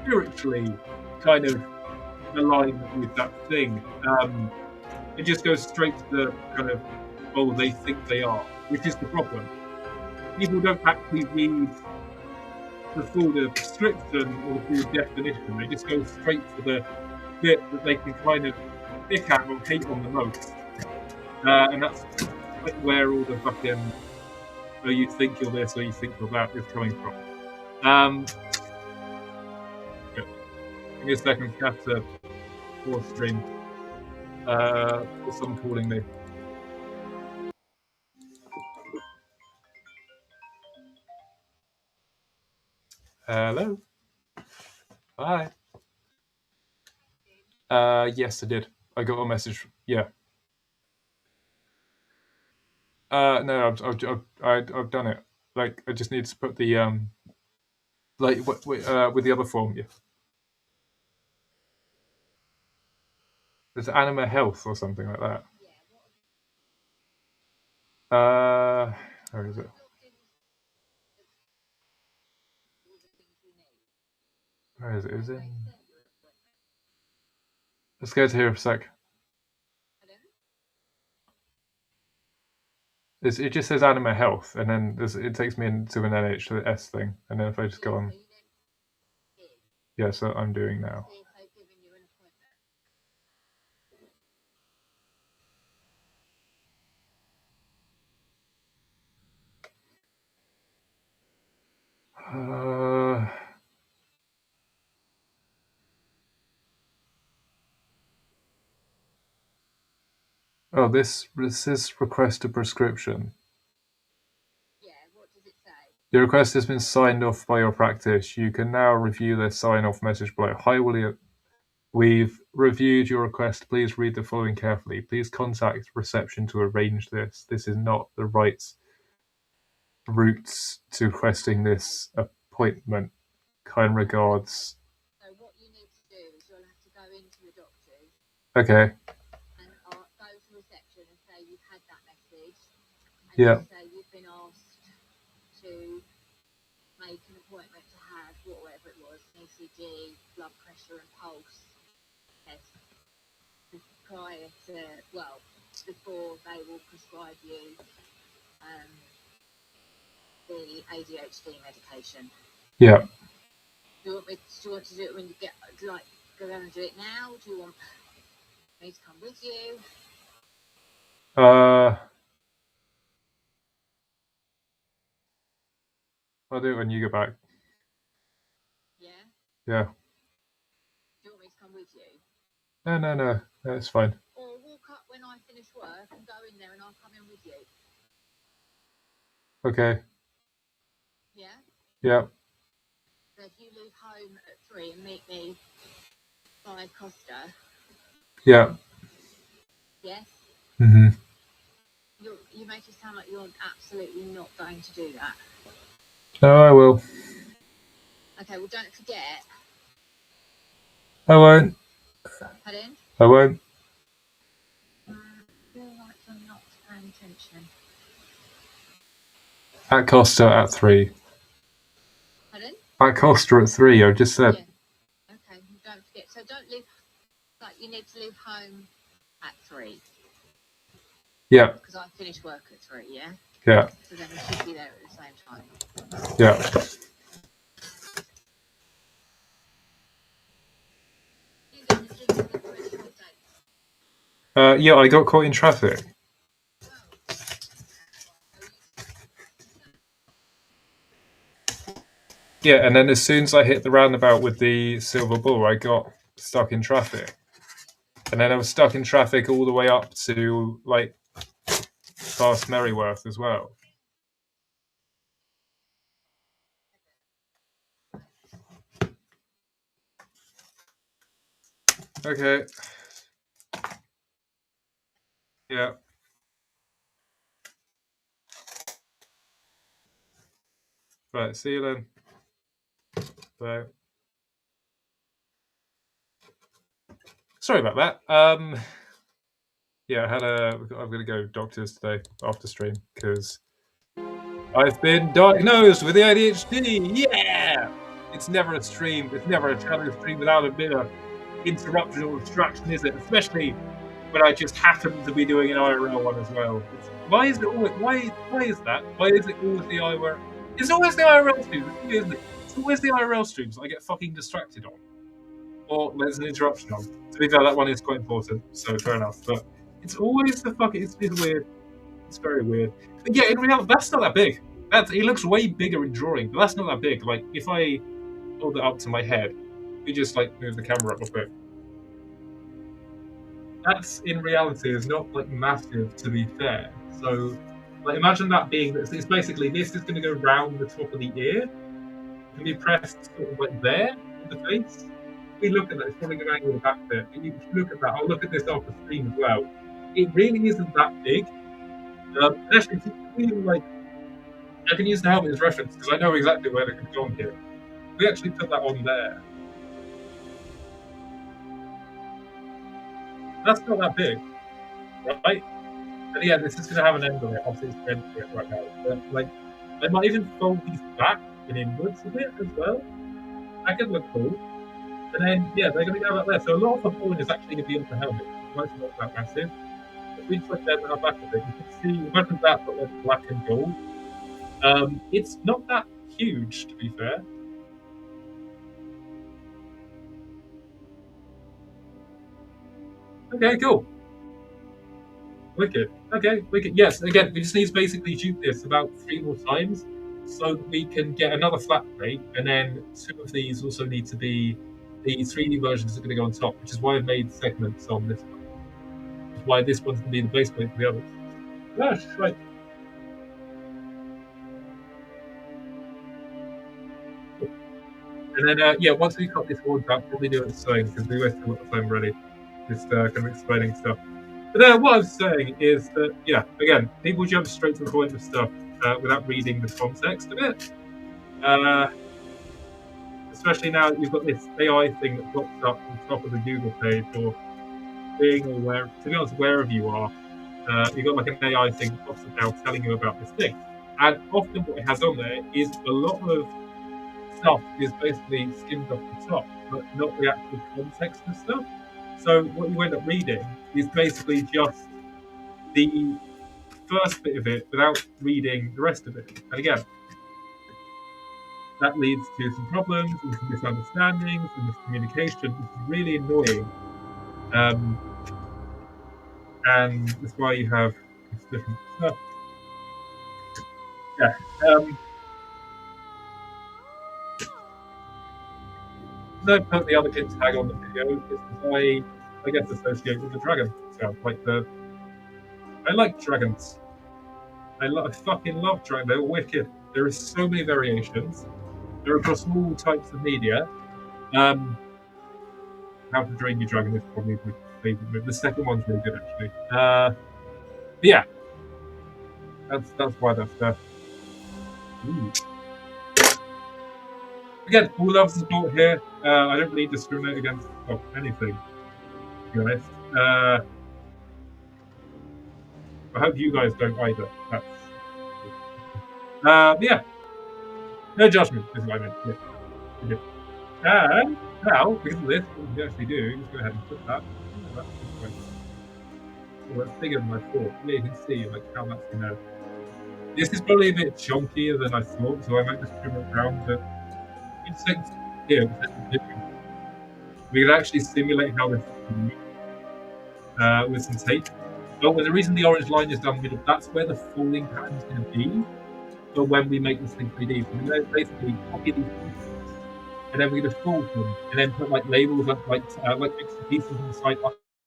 spiritually kind of align with that thing. It just goes straight to the kind of, oh, they think they are, which is the problem. People don't actually read the full description or the full definition. They just go straight to the bit that they can kind of pick at or hate on the most. And that's like where all the fucking, oh, you think you're this or you think you're that is coming from. Give me a second, I have to pause stream. Someone calling me. Hello. Hi. Yes, I did. I got a message. Yeah. No, I've done it. Like, I just need to put the like with the other form. Yeah. There's Anima Health or something like that. Where is it? Where is it? Is it? Let's go to here for a sec. It just says Anima Health, and then it takes me into an NHS thing, and then if I just go on, yeah, so I'm doing now. Oh, this is request a prescription. Your request has been signed off by your practice. You can now review the sign-off message below. Hi, William. We've reviewed your request. Please read the following carefully. Please contact reception to arrange this. This is not the right route to requesting this appointment. Kind regards. So what you need to do is you'll have to go into the doctor's. Okay. And go to reception and say you've had that message. And yeah. Say you've been asked to make an appointment to have whatever it was, ECG, blood pressure and pulse test prior to, before they will prescribe you the ADHD medication. Yeah. Do you want to do it when you get, like, go down and do it now? Do you want me to come with you? I'll do it when you get back. Yeah? Yeah. Do you want me to come with you? No, it's fine. Or walk up when I finish work and go in there and I'll come in with you. Okay. Yeah? Yeah. So if you leave home at 3 and meet me by Costa, Yeah. yes? Mm-hmm. You make it sound like you're absolutely not going to do that. No, I will. Okay, well, don't forget. I won't. Pardon? I won't. I feel like you're not paying attention. At Costa at 3. Pardon? At Costa at 3, I just said. Yeah. Okay, don't forget. So don't leave, like, you need to leave home at 3. Yeah. Because I finish work at 3, yeah? Yeah. So then we should be there at the same time. Yeah. You don't just look at the restaurant dates. Yeah, I got caught in traffic. Yeah, and then as soon as I hit the roundabout with the silver bull, I got stuck in traffic. And then I was stuck in traffic all the way up to, like, past Merryworth as well. Okay. Yeah. Right, see you then. Bye. Sorry about that. Yeah, I'm going to go doctors today after stream because I've been diagnosed with ADHD. Yeah! It's never a stream. It's never a channel stream without a bit of interruption or distraction, is it? Especially when I just happen to be doing an IRL one as well. Why is it always? Why is that? Why is it always the IRL? It's always the IRL streams, isn't it? It's always the IRL streams I get fucking distracted on, or there's an interruption on. To be fair, that one is quite important, so fair enough. But it's always the fucking. It's weird. It's very weird. But yeah, in reality, that's not that big. It looks way bigger in drawing, but that's not that big. Like if I hold it up to my head, we just like move the camera up a bit. That's in reality is not like massive, to be fair. So, like, imagine that being it's basically this is going to go round the top of the ear, can be pressed sort of like there in the face. If we look at that, it's probably going to angle the back bit. If you look at that, I'll look at this off the screen as well. It really isn't that big. Actually, even like I can use the helmet as reference because I know exactly where they're going to go on here. We actually put that on there. That's not that big, right? And yeah, this is going to have an end on it. Obviously, it's meant to it right now. But like, I might even fold these back and inwards a bit as well. That could look cool. And then yeah, they're going to go back there. So a lot of the point is actually going to be on the helmet. It's not that massive. If we just like bend that back a bit, you can see imagine that but like black and gold. It's not that huge, to be fair. Okay, cool. Wicked. Okay, wicked. Yes, again, we just need to basically dupe this about 3 more times so that we can get another flat plate, and then 2 of these also need to be the 3D versions are going to go on top, which is why I've made segments on this one. Which is why this one's going to be the base plate for the others. Gosh, right. And then, yeah, once we cut this one out, probably do it the same because we wasted a lot of time already just kind of explaining stuff. But what I was saying is that, yeah, again, people jump straight to the point of stuff without reading the context of it. Especially now that you've got this AI thing that pops up on top of the Google page or being aware, to be honest, wherever you are, you've got like an AI thing that pops up now telling you about this thing. And often what it has on there is a lot of stuff is basically skimmed off the top, but not the actual context of stuff. So what you end up reading is basically just the first bit of it without reading the rest of it. And again, that leads to some problems and some misunderstandings and miscommunication, which is really annoying. And that's why you have this different stuff. Yeah. I put the other kid tag on the video because I guess, associate with the dragon sound, like the I like dragons. I fucking love dragons. They're wicked. There are so many variations. They're across all types of media. How to Drain Your Dragon is probably my favorite move. The second one's really good, actually. But yeah, that's why that's there. Ooh. Again, all love support here. I don't really discriminate against anything, to be honest. I hope you guys don't either. That's yeah, no judgment is what I meant. Yeah. And now, because of this, what we actually do, just go ahead and put that. Well, that's bigger than I thought. Yeah, you can see like how that's gonna. This is probably a bit chunkier than I thought, so I might just trim it around. But insects here, we can actually simulate how this with some tape. But the reason the orange line is down the middle, that's where the falling pattern is going to be. So when we make this thing 3D, we're going to basically copy these pieces, and then we're going to fold them, and then put like labels like extra pieces on the side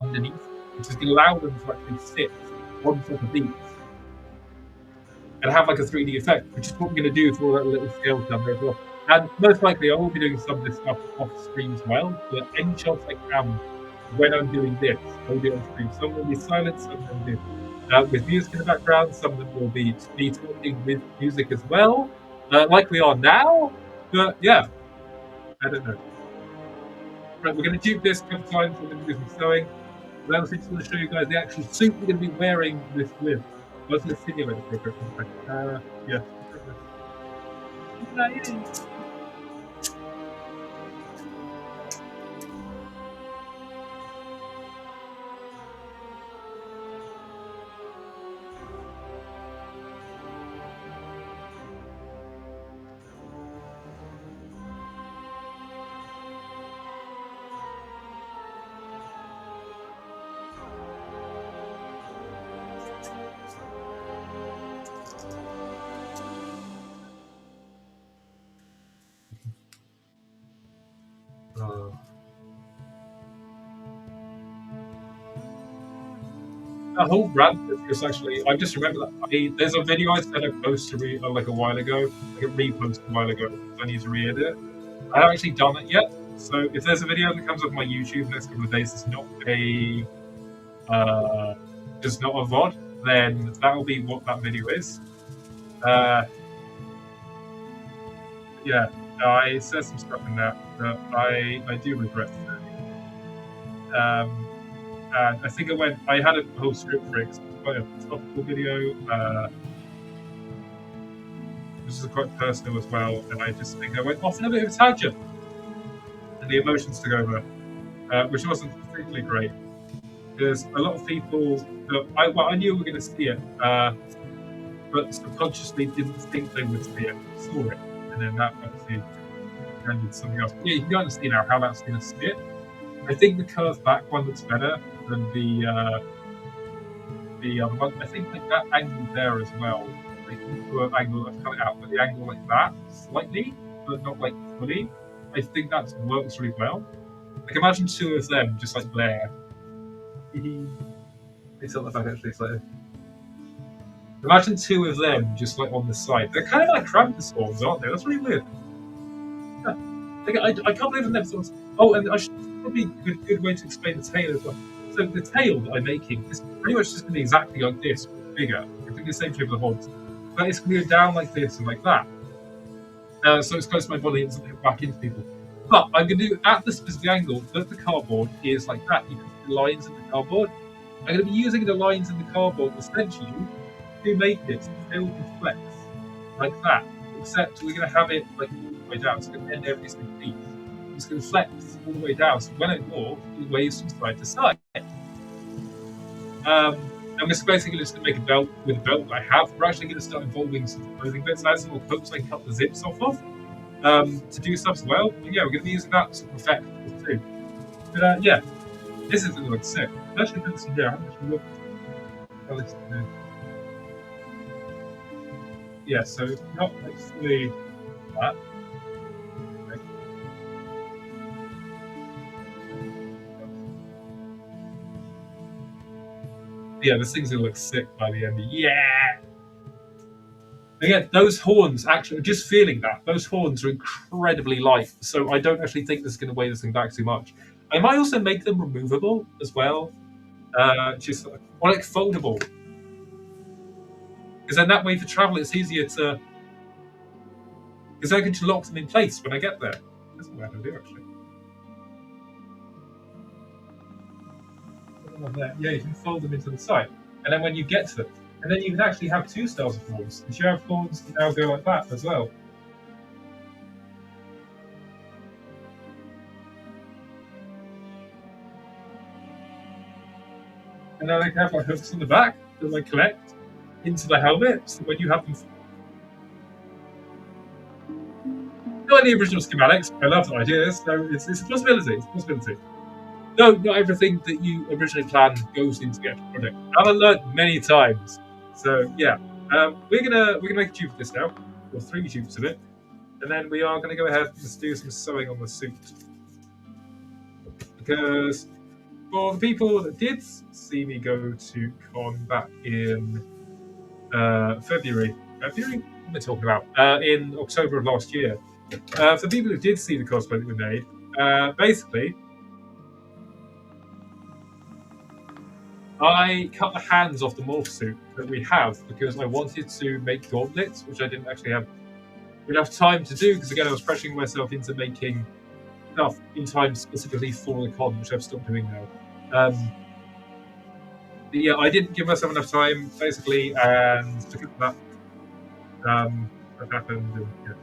underneath, which is going to allow them to actually sit on top of these and have like a 3D effect, which is what we're going to do for all that little scale down there as well. And most likely, I will be doing some of this stuff off screen as well. But any shots I can, when I'm doing this, I'll do it on screen. Some will be silent, some will be with music in the background. Some of them will be me talking with music as well, like we are now. But yeah, I don't know. Right, we're going to dupe this a couple times. We're going to do some sewing. Then I just want to show you guys the actual suit we're going to be wearing this with. I was going to simulate it for a quick yeah. That whole rant is actually, I just remember that. There's a video I said I posted like a while ago, like a repost a while ago, because I need to re-edit it. I haven't actually done it yet, so if there's a video that comes up on my YouTube in the next couple of days, it's not just not a VOD, then that'll be what that video is. Yeah, I said some stuff in that I do regret saying. And I think I had a whole script for it. It's quite a topical video. This is quite personal as well, and I just think I went off in a bit of a tangent, and the emotions took over, which wasn't particularly great. Because a lot of people, I knew we were going to see it, but subconsciously didn't think they would see it, saw it, and then that obviously ended something else. But yeah, you can understand now how that's going to see it. I think the curved back one looks better than the other one. I think like that angle there as well. Like the angle that's coming out, but the angle like that slightly, but not like fully. I think that works really well. Like imagine two of them just like there. They tilt the back actually slightly. Imagine two of them just like on the side. They're kind of like Krampus horns, aren't they? That's really weird. Yeah. Like, I can't believe I've never thought. Oh, and I should probably a good way to explain the tail as well. So the tail that I'm making is pretty much just going to be exactly like this, but bigger. It's going to be the same shape of the horns, but it's going to go down like this and like that. So it's close to my body and something back into people. But I'm going to do at the specific angle that the cardboard is like that. You can see the lines in the cardboard. I'm going to be using the lines in the cardboard essentially to make it so the tail can flex like that. Except we're going to have it like all the way down. It's going to end every single piece. It's going to flex all the way down. So when it walks, it waves from side to side. I'm just basically just going to make a belt with a belt that I have. We're actually going to start involving some clothing bits. I have some more hooks I can cut the zips off of to do stuff as well. But yeah, we're going to be using that sort of effect too. But yeah, this is going to look sick. I actually put this in here. I haven't actually looked how this is going to. Yeah, so it's not actually that. Yeah, this thing's gonna look sick by the end. Yeah. Again, those horns actually, just feeling that those horns are incredibly light, so I don't actually think this is going to weigh this thing back too much. I might also make them removable as well, just or like foldable, because then that way for travel it's easier to, because I can just lock them in place when I get there. That's what I do actually. Yeah, you can fold them into the side, and then when you get to them, and then you can actually have two styles of horns. If you have horns that now go like that as well. And then I can have like hooks on the back that I connect into the helmet, so when you have them. Not in the original schematics. I love the idea, so it's a possibility. It's a possibility. No, not everything that you originally planned goes into the actual project. I've learned many times. So yeah, we're gonna make a tube of this now, or 3 tubes of it, and then we are gonna go ahead and just do some sewing on the suit, because for the people that did see me go to con back in February. February? What am I talking about? In October of last year. For people who did see the cosplay that we made, basically, I cut the hands off the morph suit that we have because I wanted to make gauntlets, which I didn't actually have enough time to do because, again, I was pressuring myself into making stuff in time specifically for the con, which I've stopped doing now. But yeah, I didn't give myself enough time, basically, and because of that, that happened. And, yeah.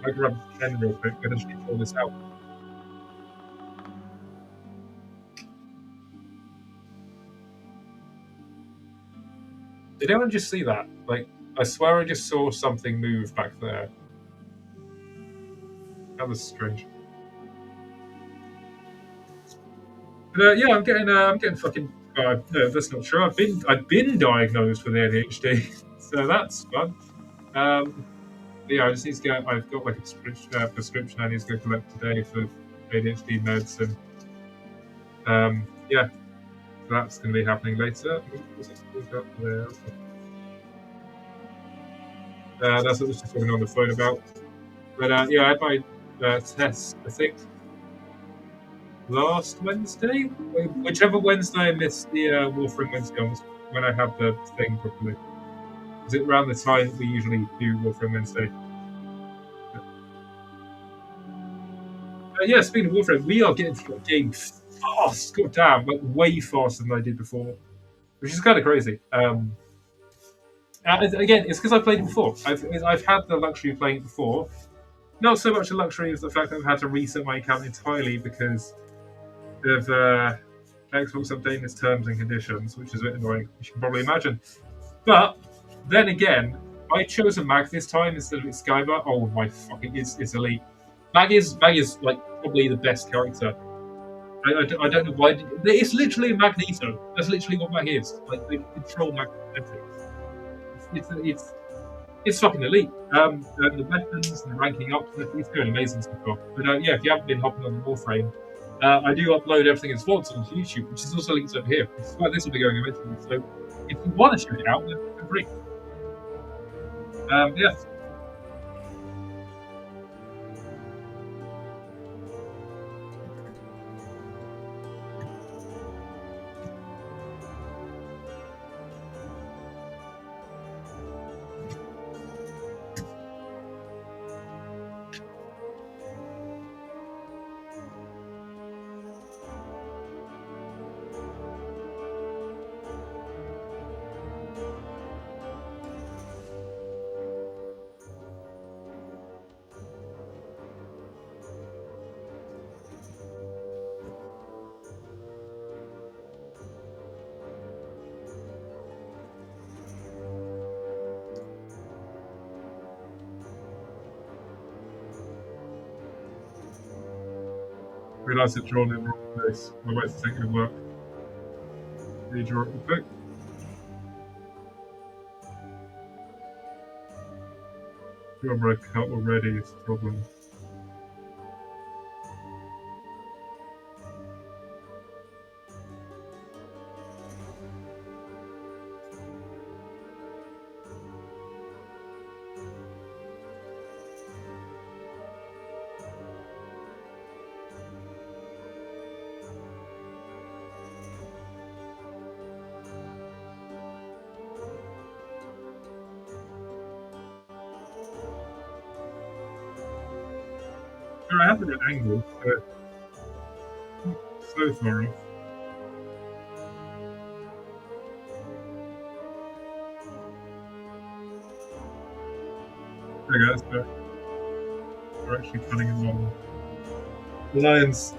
I grab a pen real quick and actually pull this out. Did anyone just see that? Like, I swear I just saw something move back there. That was strange. But yeah, I'm getting fucking. No, that's not true. I've been diagnosed with ADHD, so that's fun. Yeah, I just need to get. I've got like a prescription I need to go collect today for ADHD meds, and yeah, so that's going to be happening later. That's what I was just talking on the phone about. But yeah, I had my test, I think, last Wednesday, whichever Wednesday I missed the Warframe Wednesday on, when I had the thing properly. Is it around the time that we usually do Warframe Wednesday? Yeah, speaking of Warframe, we are getting through the game fast. God damn, like way faster than I did before, which is kind of crazy. Again, it's because I played it before. I've had the luxury of playing it before. Not so much the luxury as the fact that I've had to reset my account entirely because of Xbox updating its terms and conditions, which is a bit annoying, as you can probably imagine. But then again, I chose a mag this time instead of Skybar. Oh my fucking, it's elite. Mag is like probably the best character. I don't know why. It's literally a Magneto. That's literally what Mag is. Like they control magnetics. It's fucking elite. And the weapons and the ranking up, it's doing amazing stuff. But yeah, if you haven't been hopping on the Warframe, I do upload everything in spots on YouTube, which is also linked over here. This will be going eventually. So if you want to check it out, then feel free. Yeah. Realised it's drawn in the wrong place. My way to think it would work. Redraw it real quick. remember a cut already is the problem. I have a good angle, but so far off. There we go, that's better. We're actually cutting along. The Lions.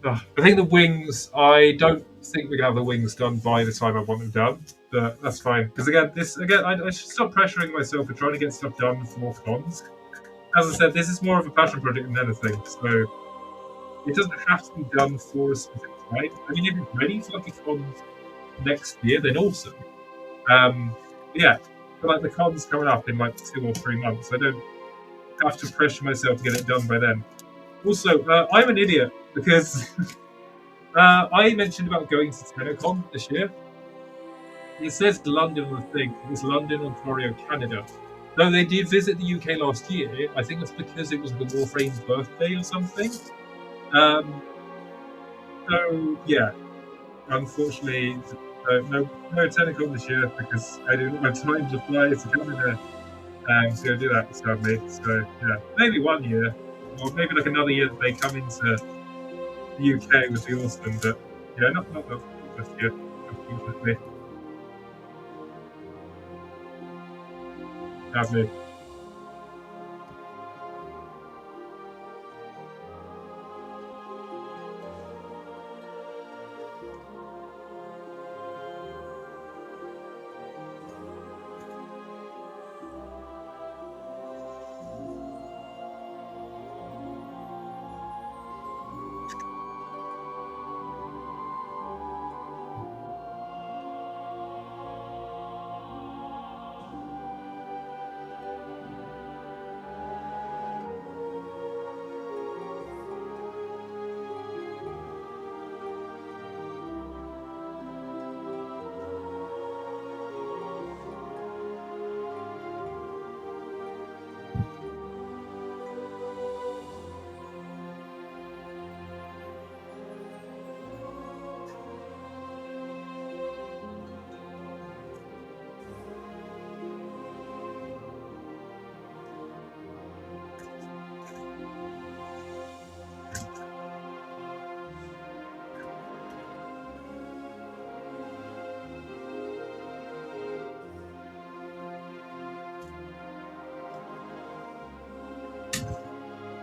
I think the wings. I don't think we're gonna have the wings done by the time I want them done, but that's fine. Because I should stop pressuring myself for trying to get stuff done for cons. As I said, this is more of a passion project than anything, so it doesn't have to be done for a specific time. I mean, if it's ready for like a con next year, then awesome. Yeah, but like the con's coming up in like 2 or 3 months. I don't have to pressure myself to get it done by then. Also, I'm an idiot because I mentioned about going to TennoCon this year. It says London on the thing. It's London, Ontario, Canada. Though they did visit the UK last year, I think it's because it was the Warframe's birthday or something. So yeah, unfortunately, no TennoCon this year because I didn't have time to fly to Canada to go do that, sadly. So yeah, maybe one year, or maybe like another year that they come into the UK would be awesome. But yeah, not this year, unfortunately. Sadly.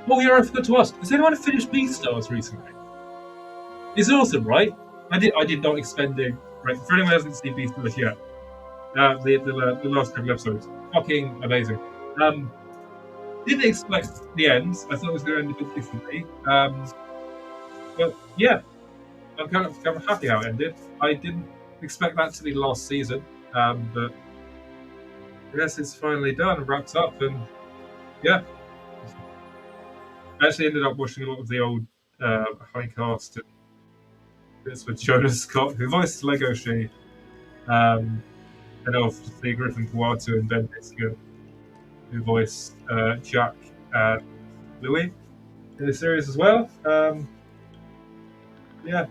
Oh, yeah, I forgot to ask. Has anyone finished Beastars recently? It's awesome, right? I did not expect it. Right, for anyone who hasn't seen Beastars yet, the last couple episodes, fucking amazing. Didn't expect the end. I thought it was going to end a bit differently. But yeah, I'm kind of happy how it ended. I didn't expect that to be the last season, but I guess it's finally done and wrapped up, and yeah. I actually ended up watching a lot of the old high cast. It's with Jonas Scott, who voiced Legoshi, and obviously Griffin Puato and Ben Biscuit, who voiced Jack and Louis in the series as well. Yeah.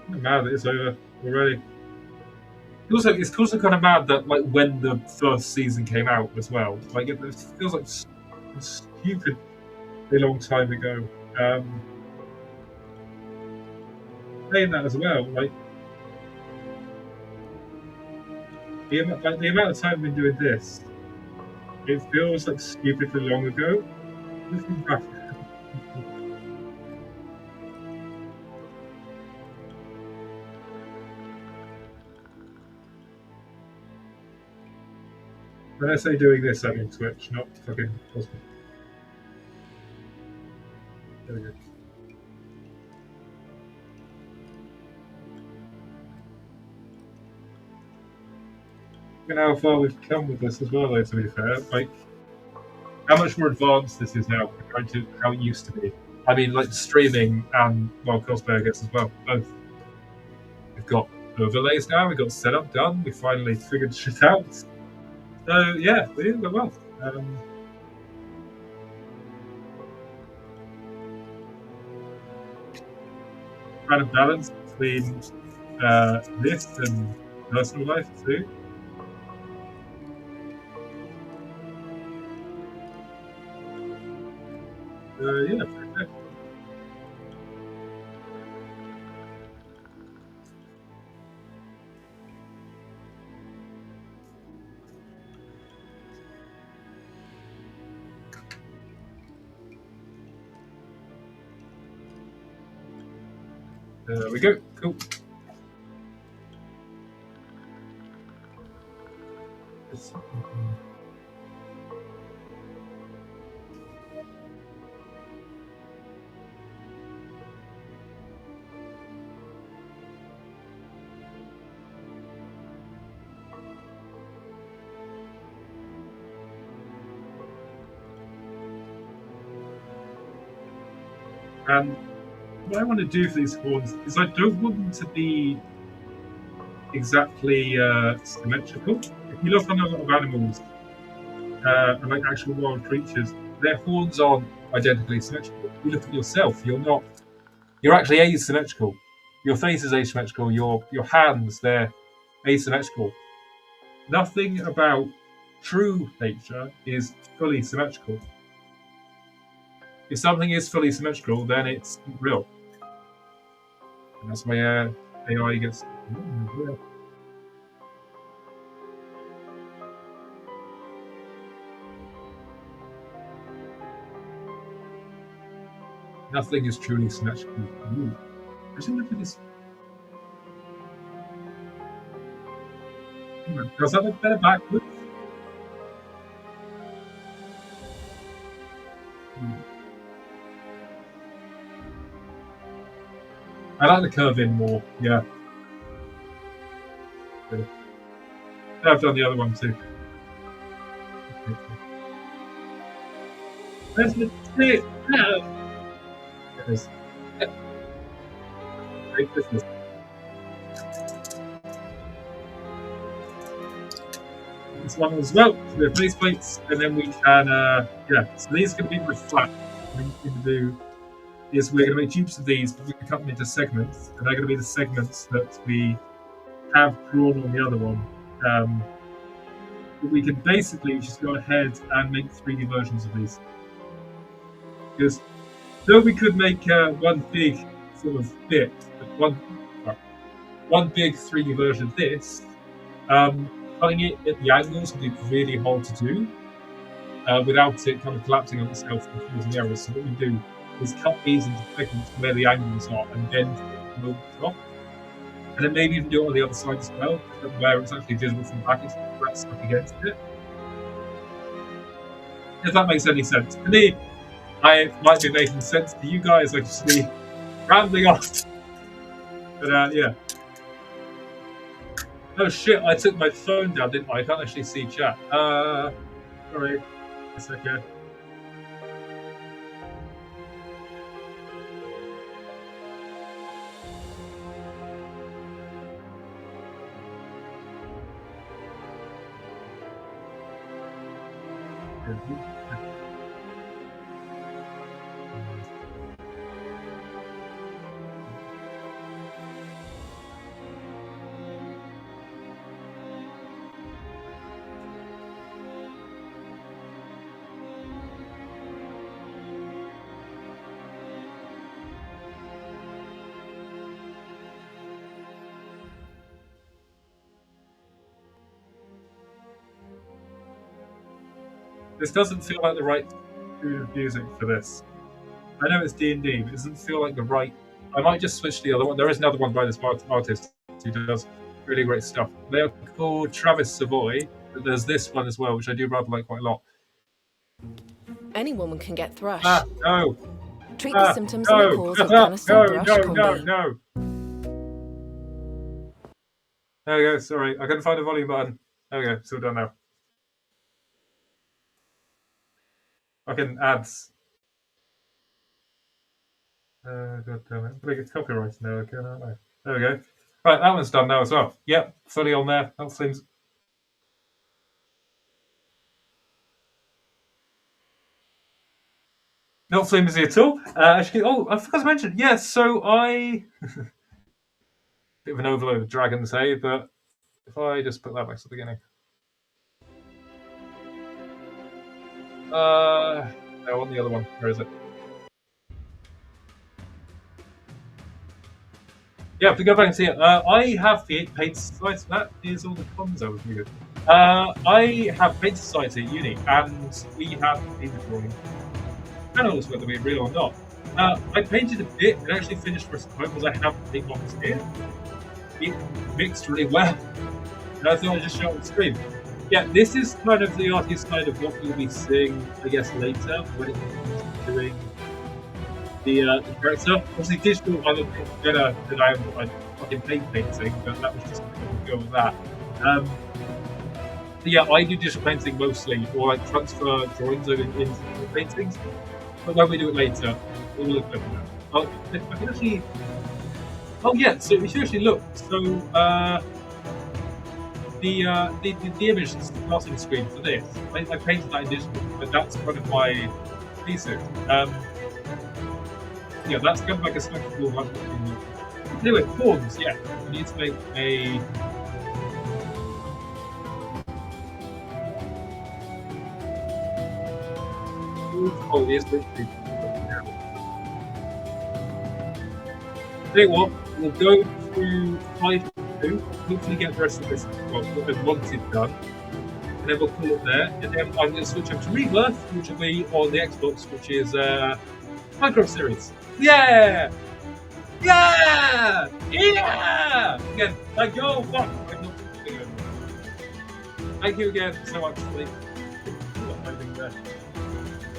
I'm mad that it's over already. It's also kind of mad that like when the first season came out as well, like it feels like a stupidly long time ago. Saying that as well, like the amount of time I've been doing this, it feels like stupidly long ago. Looking back. When I say doing this, I mean Twitch, not fucking Cosmo. There we go. Look at how far we've come with this as well, though, to be fair. Like, how much more advanced this is now compared to how it used to be. I mean, like, streaming and, well, cosplay, I guess, as well. Both. We've got overlays now, we've got setup done, we finally figured shit out. So, yeah, we're doing well. Kind of balance between this and personal life, too. Yeah, perfect. There we go. Cool. And what I want to do for these horns is I don't want them to be exactly symmetrical. If you look on a lot of animals and like actual wild creatures, their horns aren't identically symmetrical. If you look at yourself, you're actually asymmetrical. Your face is asymmetrical. Your hands, they're asymmetrical. Nothing about true nature is fully symmetrical. If something is fully symmetrical, then it's real. And that's why AI gets. Nothing is truly symmetrical. I should look at this. Does that look better backwards? I like the curve in more, yeah. I've done the other one too. Where's the tip? There it is. Great business. This one as well. So we have base plates, and then we can, yeah. So these are going to be my flat. What we need to do is we're going to make dupes of these, but we can cut them into segments, and they're going to be the segments that we have drawn on the other one. But we can basically just go ahead and make 3D versions of these. Because though we could make one big sort of bit, one big 3D version of this, cutting it at the angles would be really hard to do without it kind of collapsing on itself and causing errors. So what we do is cut these into segments where the angles are and then move the top. And then maybe even do it on the other side as well, where it's actually visible from the back, it's not stuck against it. If that makes any sense. To me, it might be making sense to you guys, like just me rambling off. But yeah. Oh shit, I took my phone down, didn't I? I can't actually see chat. Sorry. It's okay. This doesn't feel like the right tune of music for this. I know it's D&D, but it doesn't feel like the right. I might just switch to the other one. There is another one by this artist who does really great stuff. They are called Travis Savoy. But there's this one as well, which I do rather like quite a lot. Any woman can get thrush. No. Treat the symptoms and the cause with Caniston Thrush Combi. No. There we go. Sorry, I couldn't find the volume button. There we go. It's all done now. Fucking ads. God damn it. I'm gonna get copyright now again, aren't I? There we go. Right, that one's done now as well. Yep, fully on there. That seems. Not flimsy at all. Actually, I forgot to mention. Yeah, so I. Bit of an overload of dragons, hey, but if I just put that back to the beginning. No, I want the other one. Where is it? Yeah, if we go back and see it, I have the Paint Society. That is all the cons I was needed. I have Paint Society at uni, and we have painted drawing panels, whether we real or not. I painted a bit and actually finished for some because I have paint boxes here. It mixed really well, and I thought I'd just show it on the screen. Yeah, this is kind of the artist side of what we'll be seeing, I guess, later when it comes to doing the character. Obviously, digital, I'm a bit better than I am at fucking painting, but that was just a go with that. Yeah, I do digital painting mostly, or I transfer drawings over into paintings. But when we do it later, we'll look at that. I can actually. Oh yeah, so if you actually look, so the image starting screen for this, I painted that in digital, but that's kind of my thesis. Yeah, that's kind of like a spectacle one. Anyway, forms, yeah. We need to make a. Oh, it is literally. Tell you what, we'll go through 5.2, hopefully get the rest of this what I wanted done, and then we'll call it there. And then I'm going to switch up to Rebirth, which will be on the Xbox, which is Minecraft series. Yeah! Yeah! Yeah! Again, like, yo, fuck! Thank you again so much for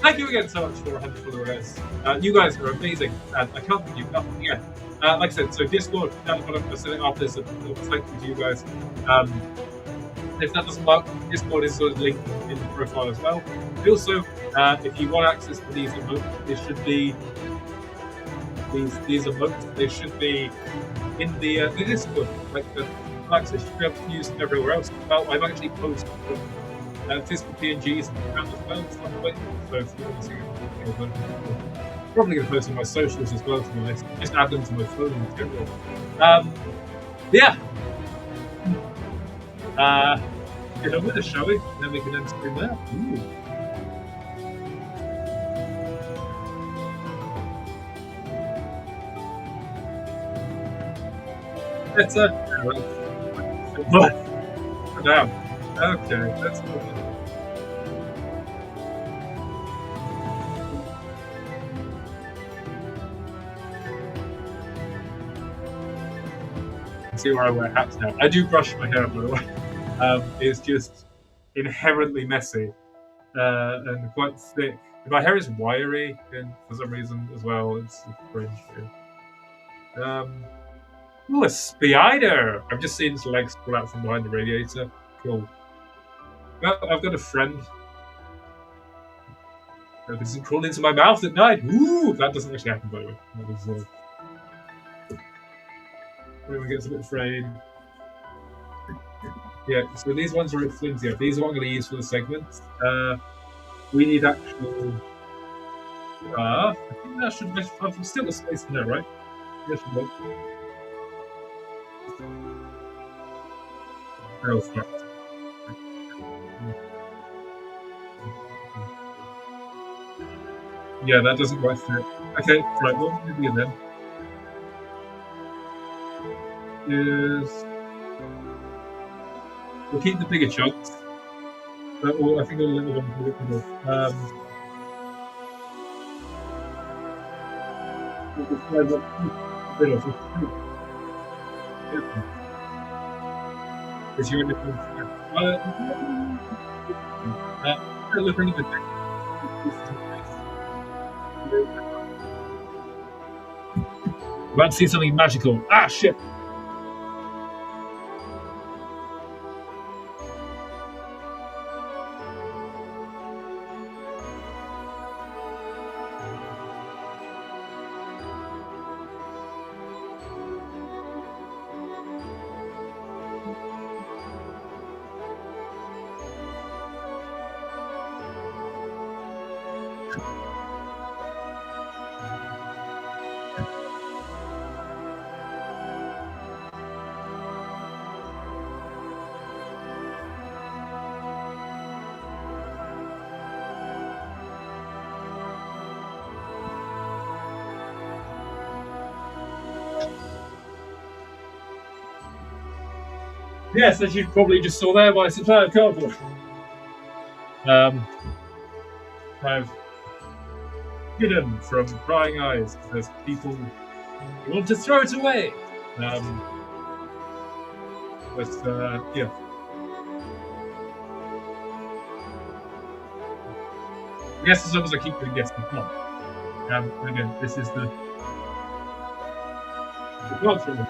Thank you again so much for 100 followers. You guys are amazing, and I can't thank you enough. Yeah, like I said, so Discord, down the bottom, I'll send it after, so thank you to you guys. If that doesn't work, Discord is sort of linked in the profile as well. Also, if you want access to these emotes, they should be these emotes. They should be in the Discord, like the access. You should be able to use them everywhere else. Well, I've actually posted physical PNGs and as well, stuff like that. So if you want to see it, probably going to post on my socials as well. To be honest, just add them to my phone in general. Yeah. Get on with it, shall we? And then we can end stream there. Ooh. Better. Now. Okay, that's cool. See where I wear hats now. I do brush my hair, by the way. It's just inherently messy and quite thick. My hair is wiry, and for some reason as well, it's cringe. Oh, a spider! I've just seen his legs pull out from behind the radiator. Cool. Well, I've got a friend. It doesn't crawl into my mouth at night. Ooh, that doesn't actually happen, by the way. That was, everyone gets a bit afraid. Yeah, so these ones are a bit flimsier. These are what I'm going to use for the segments. We need actual. I think that should. I'm still a space in there, right? Yes, we will. Oh, fuck. Yeah, that doesn't quite fit. Okay, right, what we're going to do then is we'll keep the bigger chunks, but I think the little one will look more. We'll decide what bit of it. Is your difference? Look really good. About to see something magical. Ah, shit! Yes, as you probably just saw there, my supply of cardboard. I've hidden from prying eyes because people want to throw it away. Yeah. Yes, as long as I keep doing yes, I'm on. Again, this is the culture.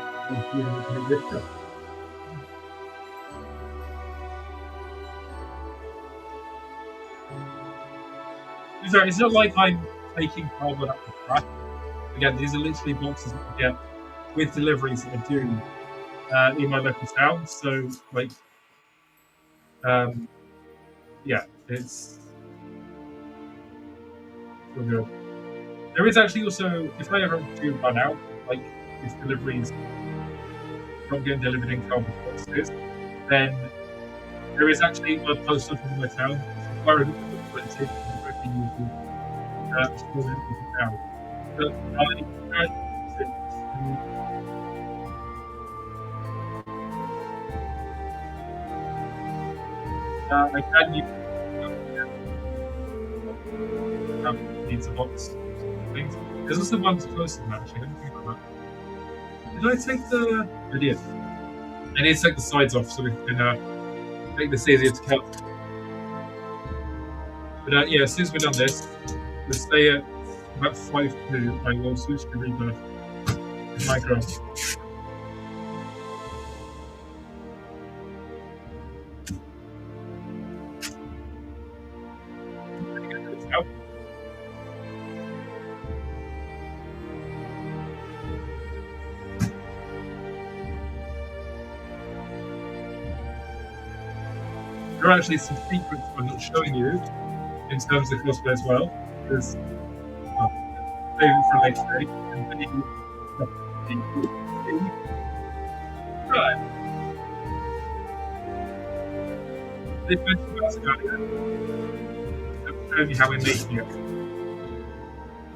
It's not like I'm taking cardboard up the track. Again, these are literally boxes that I get with deliveries that I do in my local town. So, like, yeah, it's still good. There is actually also, if I ever do run out, like, if deliveries not getting delivered in cardboard boxes, then there is actually a post office in my town. Where I'm printed now. But I can use pizza box things. There's also ones close to that, actually. I didn't think about that. Did I take the... I did. I need to take the sides off so we can make this easier to cut. But yeah, as soon as we've done this, we'll stay at about 5.2. I will switch to Rebirth in Minecraft. There are actually some secrets I'm not showing you in terms of cosplay as well, because save it for a later date. Right. This mentioned about earlier. I'm showing you how we're making it.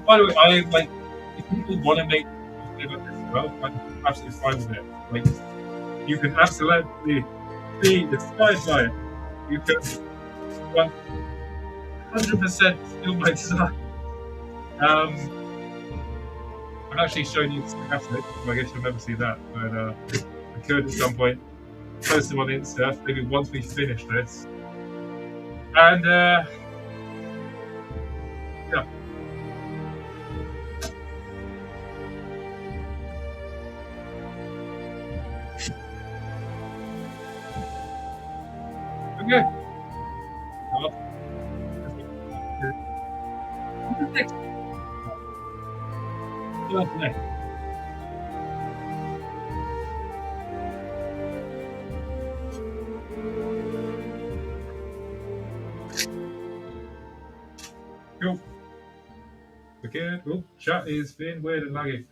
By the way, I like if people want to make cosplay like this as well, I'm absolutely fine with it. Like you can absolutely be inspired by it. You can 100% steal my design. I'm actually showing you the schematic, so I guess you'll never see that, but I could at some point post them on Insta, maybe once we finish this. And yeah. Okay. Lovely. Cool. Okay. Cool. Chat is being weird and laggy.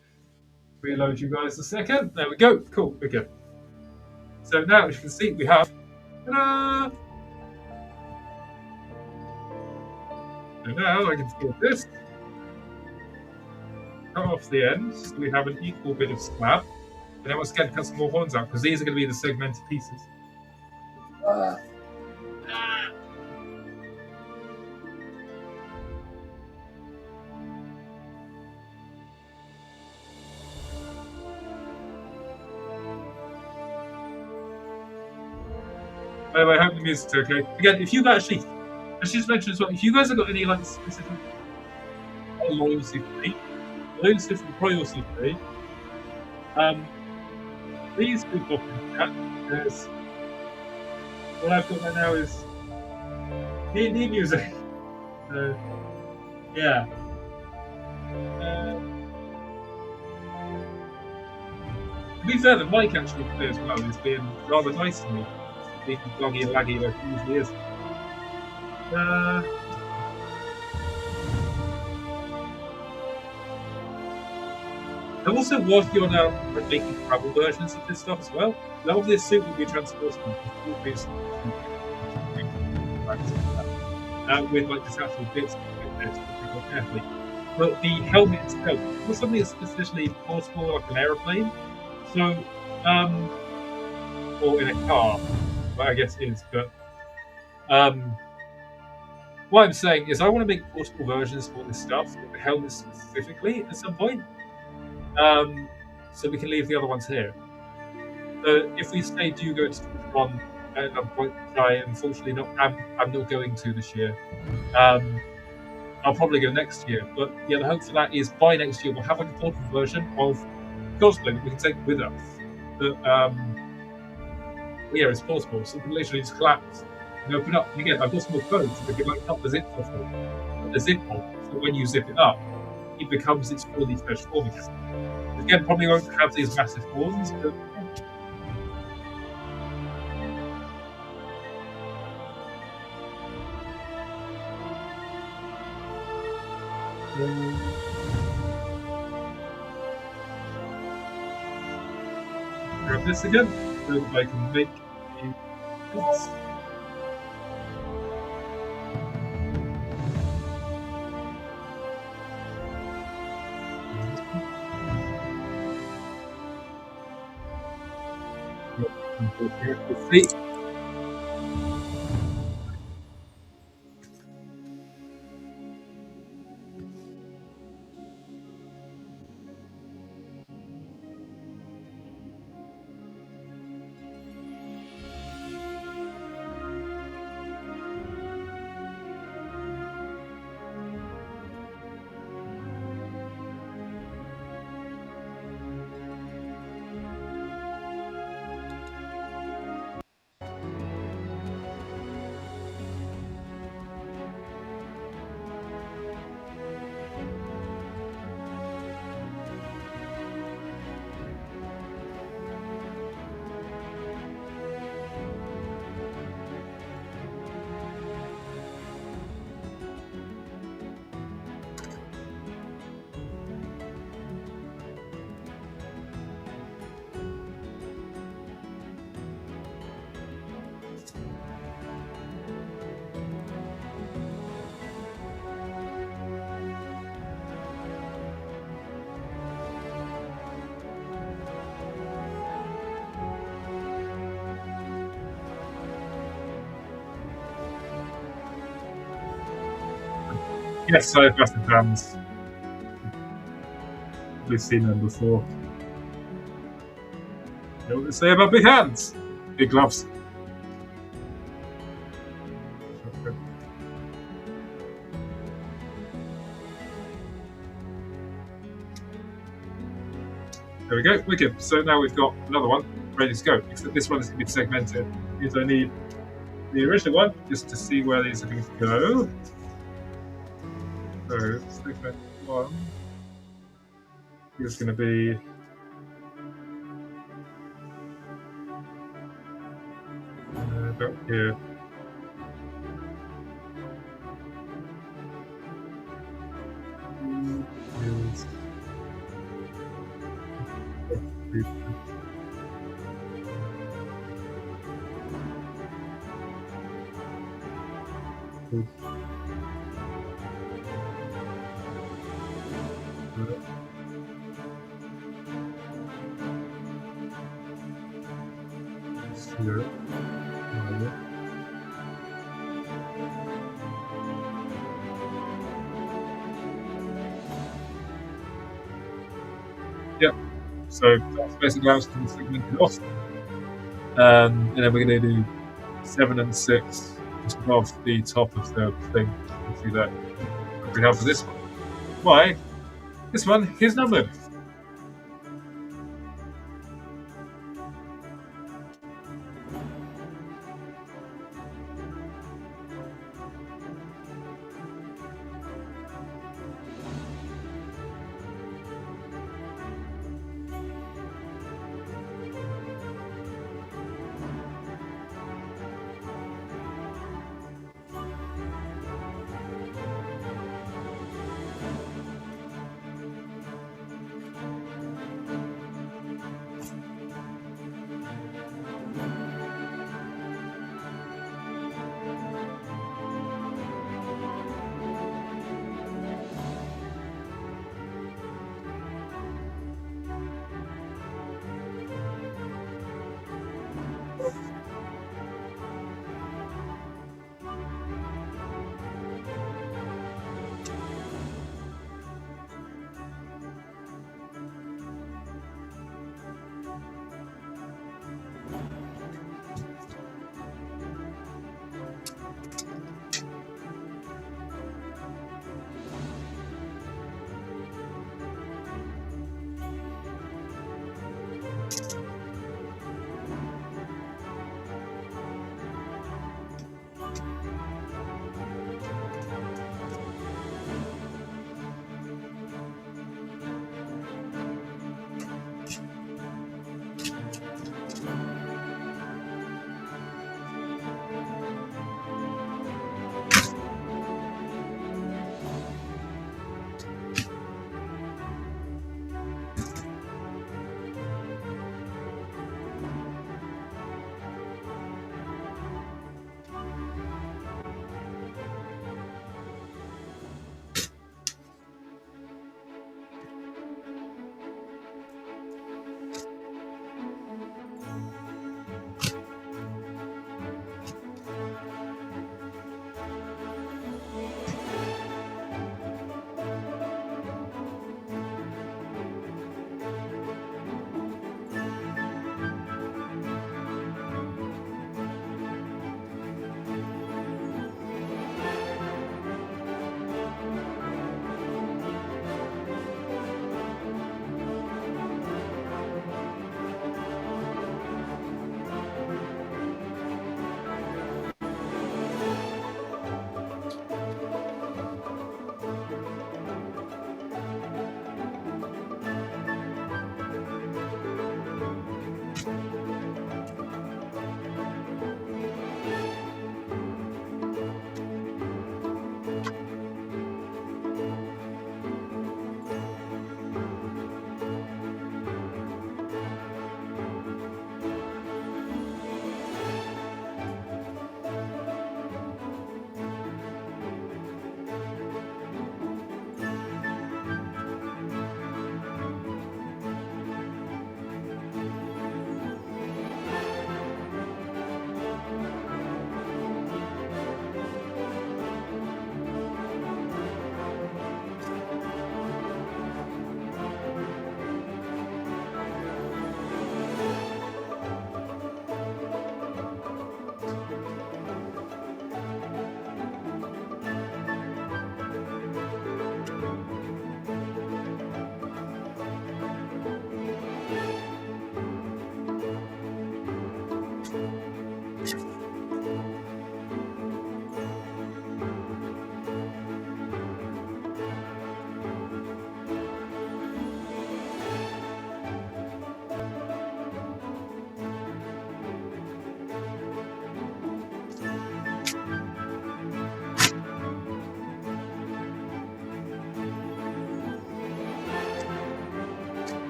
Reload you guys a second. There we go. Cool. Okay. So now, as you can see, we have. Ta-da! And now I can do this. Cut off the ends, so we have an equal bit of slab. And then once again, cut some more horns out, because these are going to be the segmented pieces. By the way, I hope the music's okay. Again, if you actually, I should just mention as well, if you guys have got any like specific loyalty for me, loyalty for royalty for me, please do pop in chat, because what I've got right now is D&D music. So, yeah. To be fair, the mic actually play as well is being rather nice to me. Being loggy and laggy like it usually is. I'm also working on making travel versions of this stuff as well. A lot of this suit will be transportable with like detachable bits carefully. But the helmet itself was something that's especially portable like an aeroplane. So or in a car. Well, I guess it is, but what I'm saying is I want to make portable versions for this stuff, the helmets specifically, at some point, so we can leave the other ones here. So if we say, do you go to TwitchCon at another point, which I unfortunately I'm not going to this year. I'll probably go next year, but yeah, the hope for that is by next year we'll have like a portable version of cosplay that we can take with us. But yeah, it's portable, so we can literally just collapse and open up. And again, I've got some more codes that can like cut the zip off, the zip off, so when you zip it up, it becomes its fully fledged form again. Again, probably won't have these massive horns, but grab this again so that I can make these. See. Yes, I've got the hands. We've seen them before. You know what they say about big hands? Big gloves. There we go, wicked. So now we've got another one ready to go, except this one is going to be segmented. Means I need the original one just to see where these are going to go. So segment one is going to be about here. Here. Yep. So that's basically how it's going to be segmented off. And then we're going to do 7 and 6 just above the top of the thing. You can see that. We have for this one. Why? This one is numbered.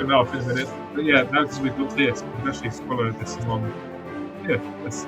enough in a minute. But yeah, now because we've got this, we can actually follow this along. Yeah, let's.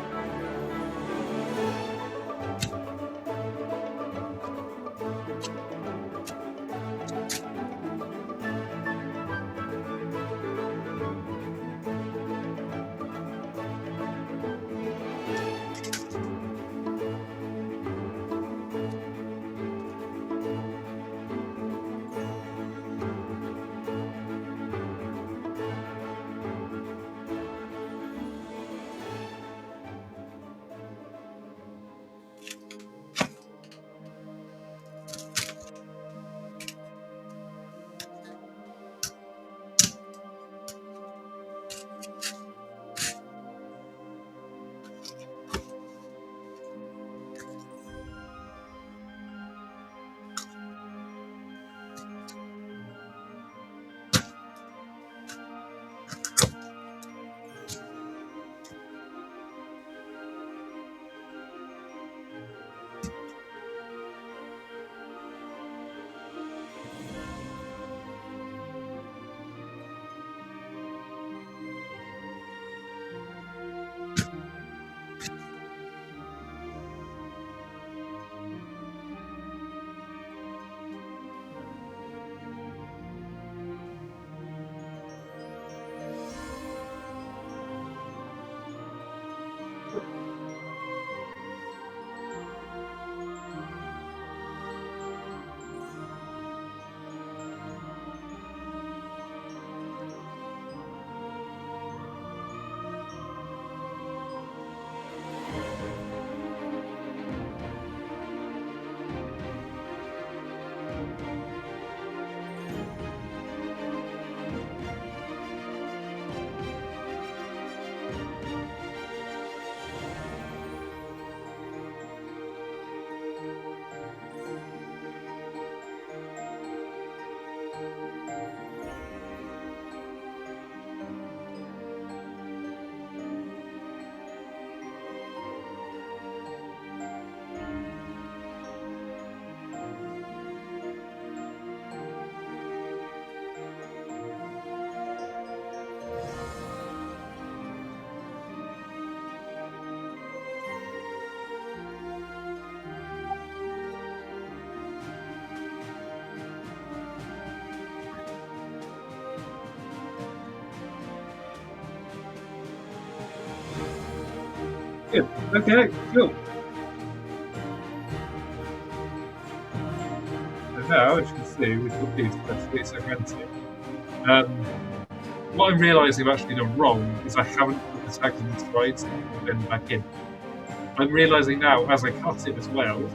Good. Okay, cool. So now, as you can see, we've got these especially segmented. What I'm realising I've actually done wrong is I haven't put the tags on the sides and then back in. I'm realising now, as I cut it as well,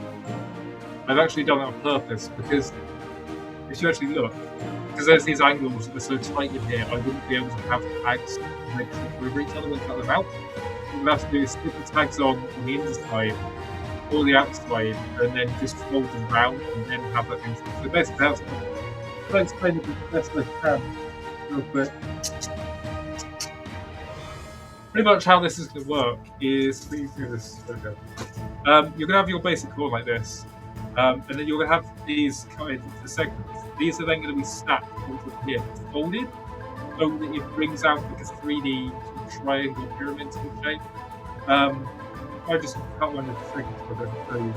I've actually done it on purpose because if you actually look, because there's these angles that are so tight in here, I wouldn't be able to have tags next to over each other and cut them out. What we have to do is stick the tags on the inside or the outside and then just fold them round and then have that inside. So basically that's I'll explain it the best I can real quick. Pretty much how this is going to work is through this. Okay. You're going to have your basic core like this, and then you're going to have these cut into segments. These are then going to be stacked onto here, folded, so that it brings out like a 3D triangle pyramid sort of shape. I just cut one of the segments for them to show you.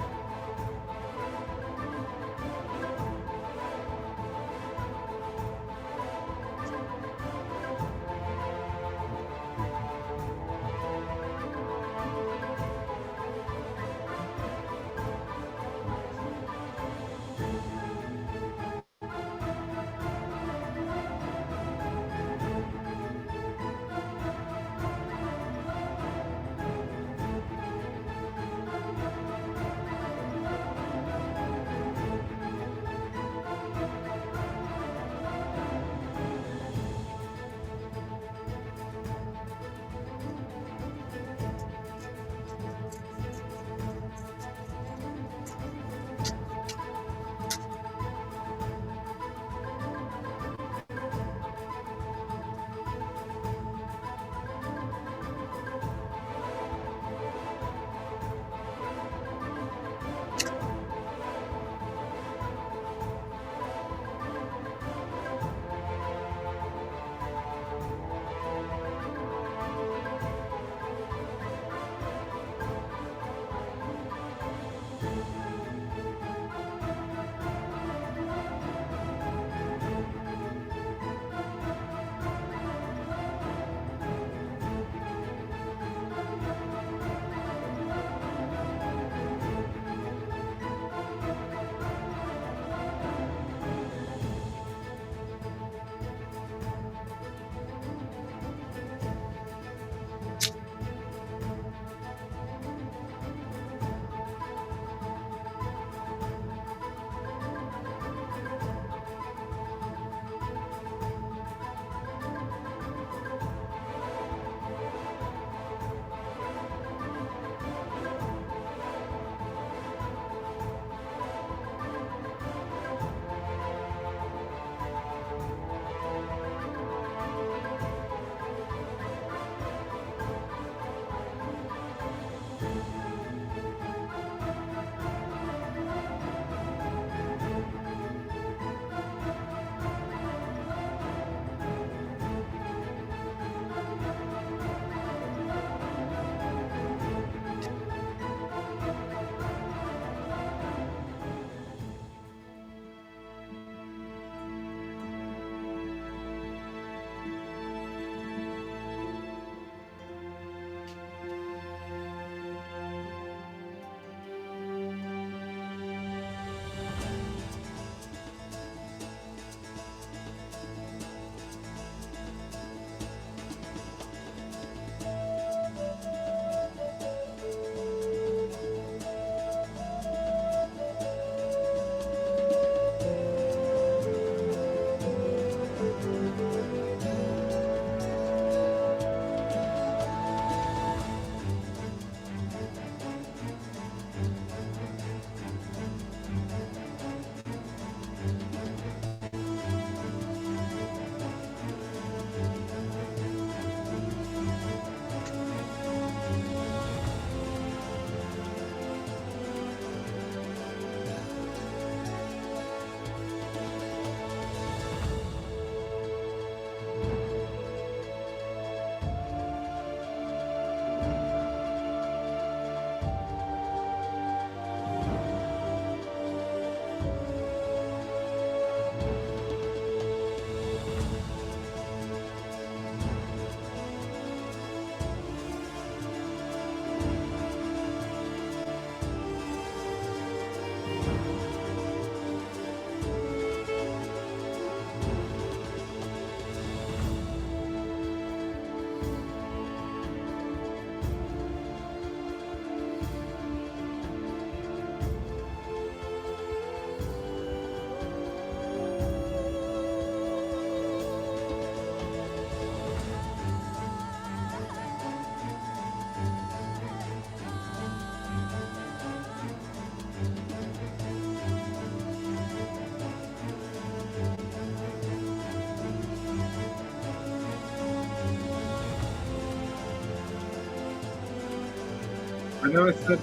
I know I said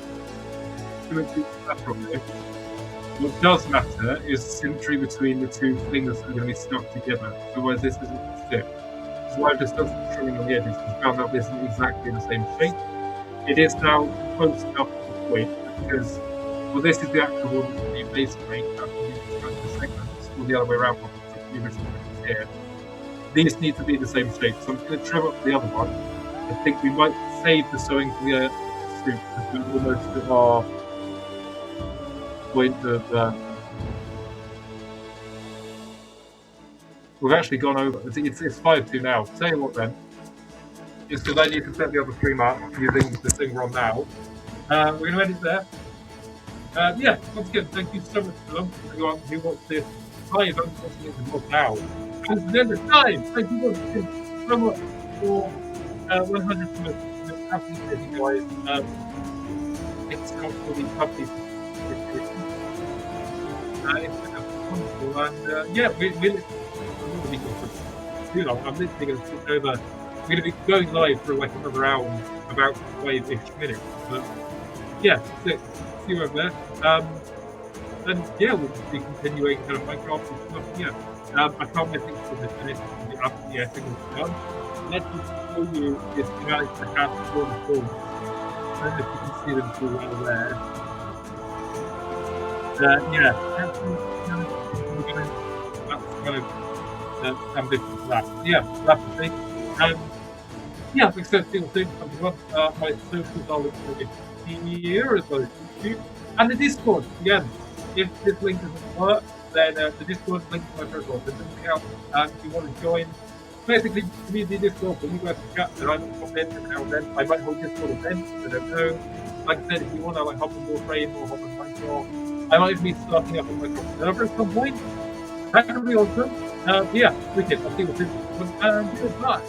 symmetry doesn't matter on this. What does matter is symmetry between the two things that are going to be stuck together. Otherwise, this isn't going to fit. This is why I've just done some trimming on the edges and found out this isn't exactly the same shape. It is now close enough to the point because, well, this is the actual one that you basically have the segments, or the other way around, the original ones here. These need to be the same shape, so I'm going to trim up the other one. I think we might save the sewing for the suit because we're almost at our point of. We've actually gone over. It's 5-2 now. Tell you what then. Is because then you can set the other stream up using the thing we're on now. We're going to end it there. Yeah, once again, thank you so much for everyone who wants this live unfortunately the book now. And then the time, thank you so much for 100 comments. Happy to you guys. It's not for the public. It's wonderful. And yeah, we're I'm not going to be gone for too long. I'm literally going to switch over. We're going to be going live for like another hour, about 5-ish minutes. But yeah, that's it. See you over there. And yeah, we'll be continuing kind of Minecraft and stuff. Yeah, I can't wait for the finish after the everything is done. Let's just show you this schematic to have for the film. I don't know if you can see them too well there. Yeah, that's kind of ambition for that. Yeah, that's the thing. Yeah, like I said, see you soon, everyone. My socials are linked here as well as YouTube. And the Discord, again, if this link doesn't work, then the Discord link to my profile doesn't account. And if you want to join, basically, community Discord, but you guys can chat, and I might pop in every now and then. I might hold Discord events, I don't know. Like I said, if you want to like hop on Warframe or hop on Minecraft, I might even be starting up a Minecraft server at some point. That could be awesome. Yeah, wicked. I'll see you soon. And goodbye.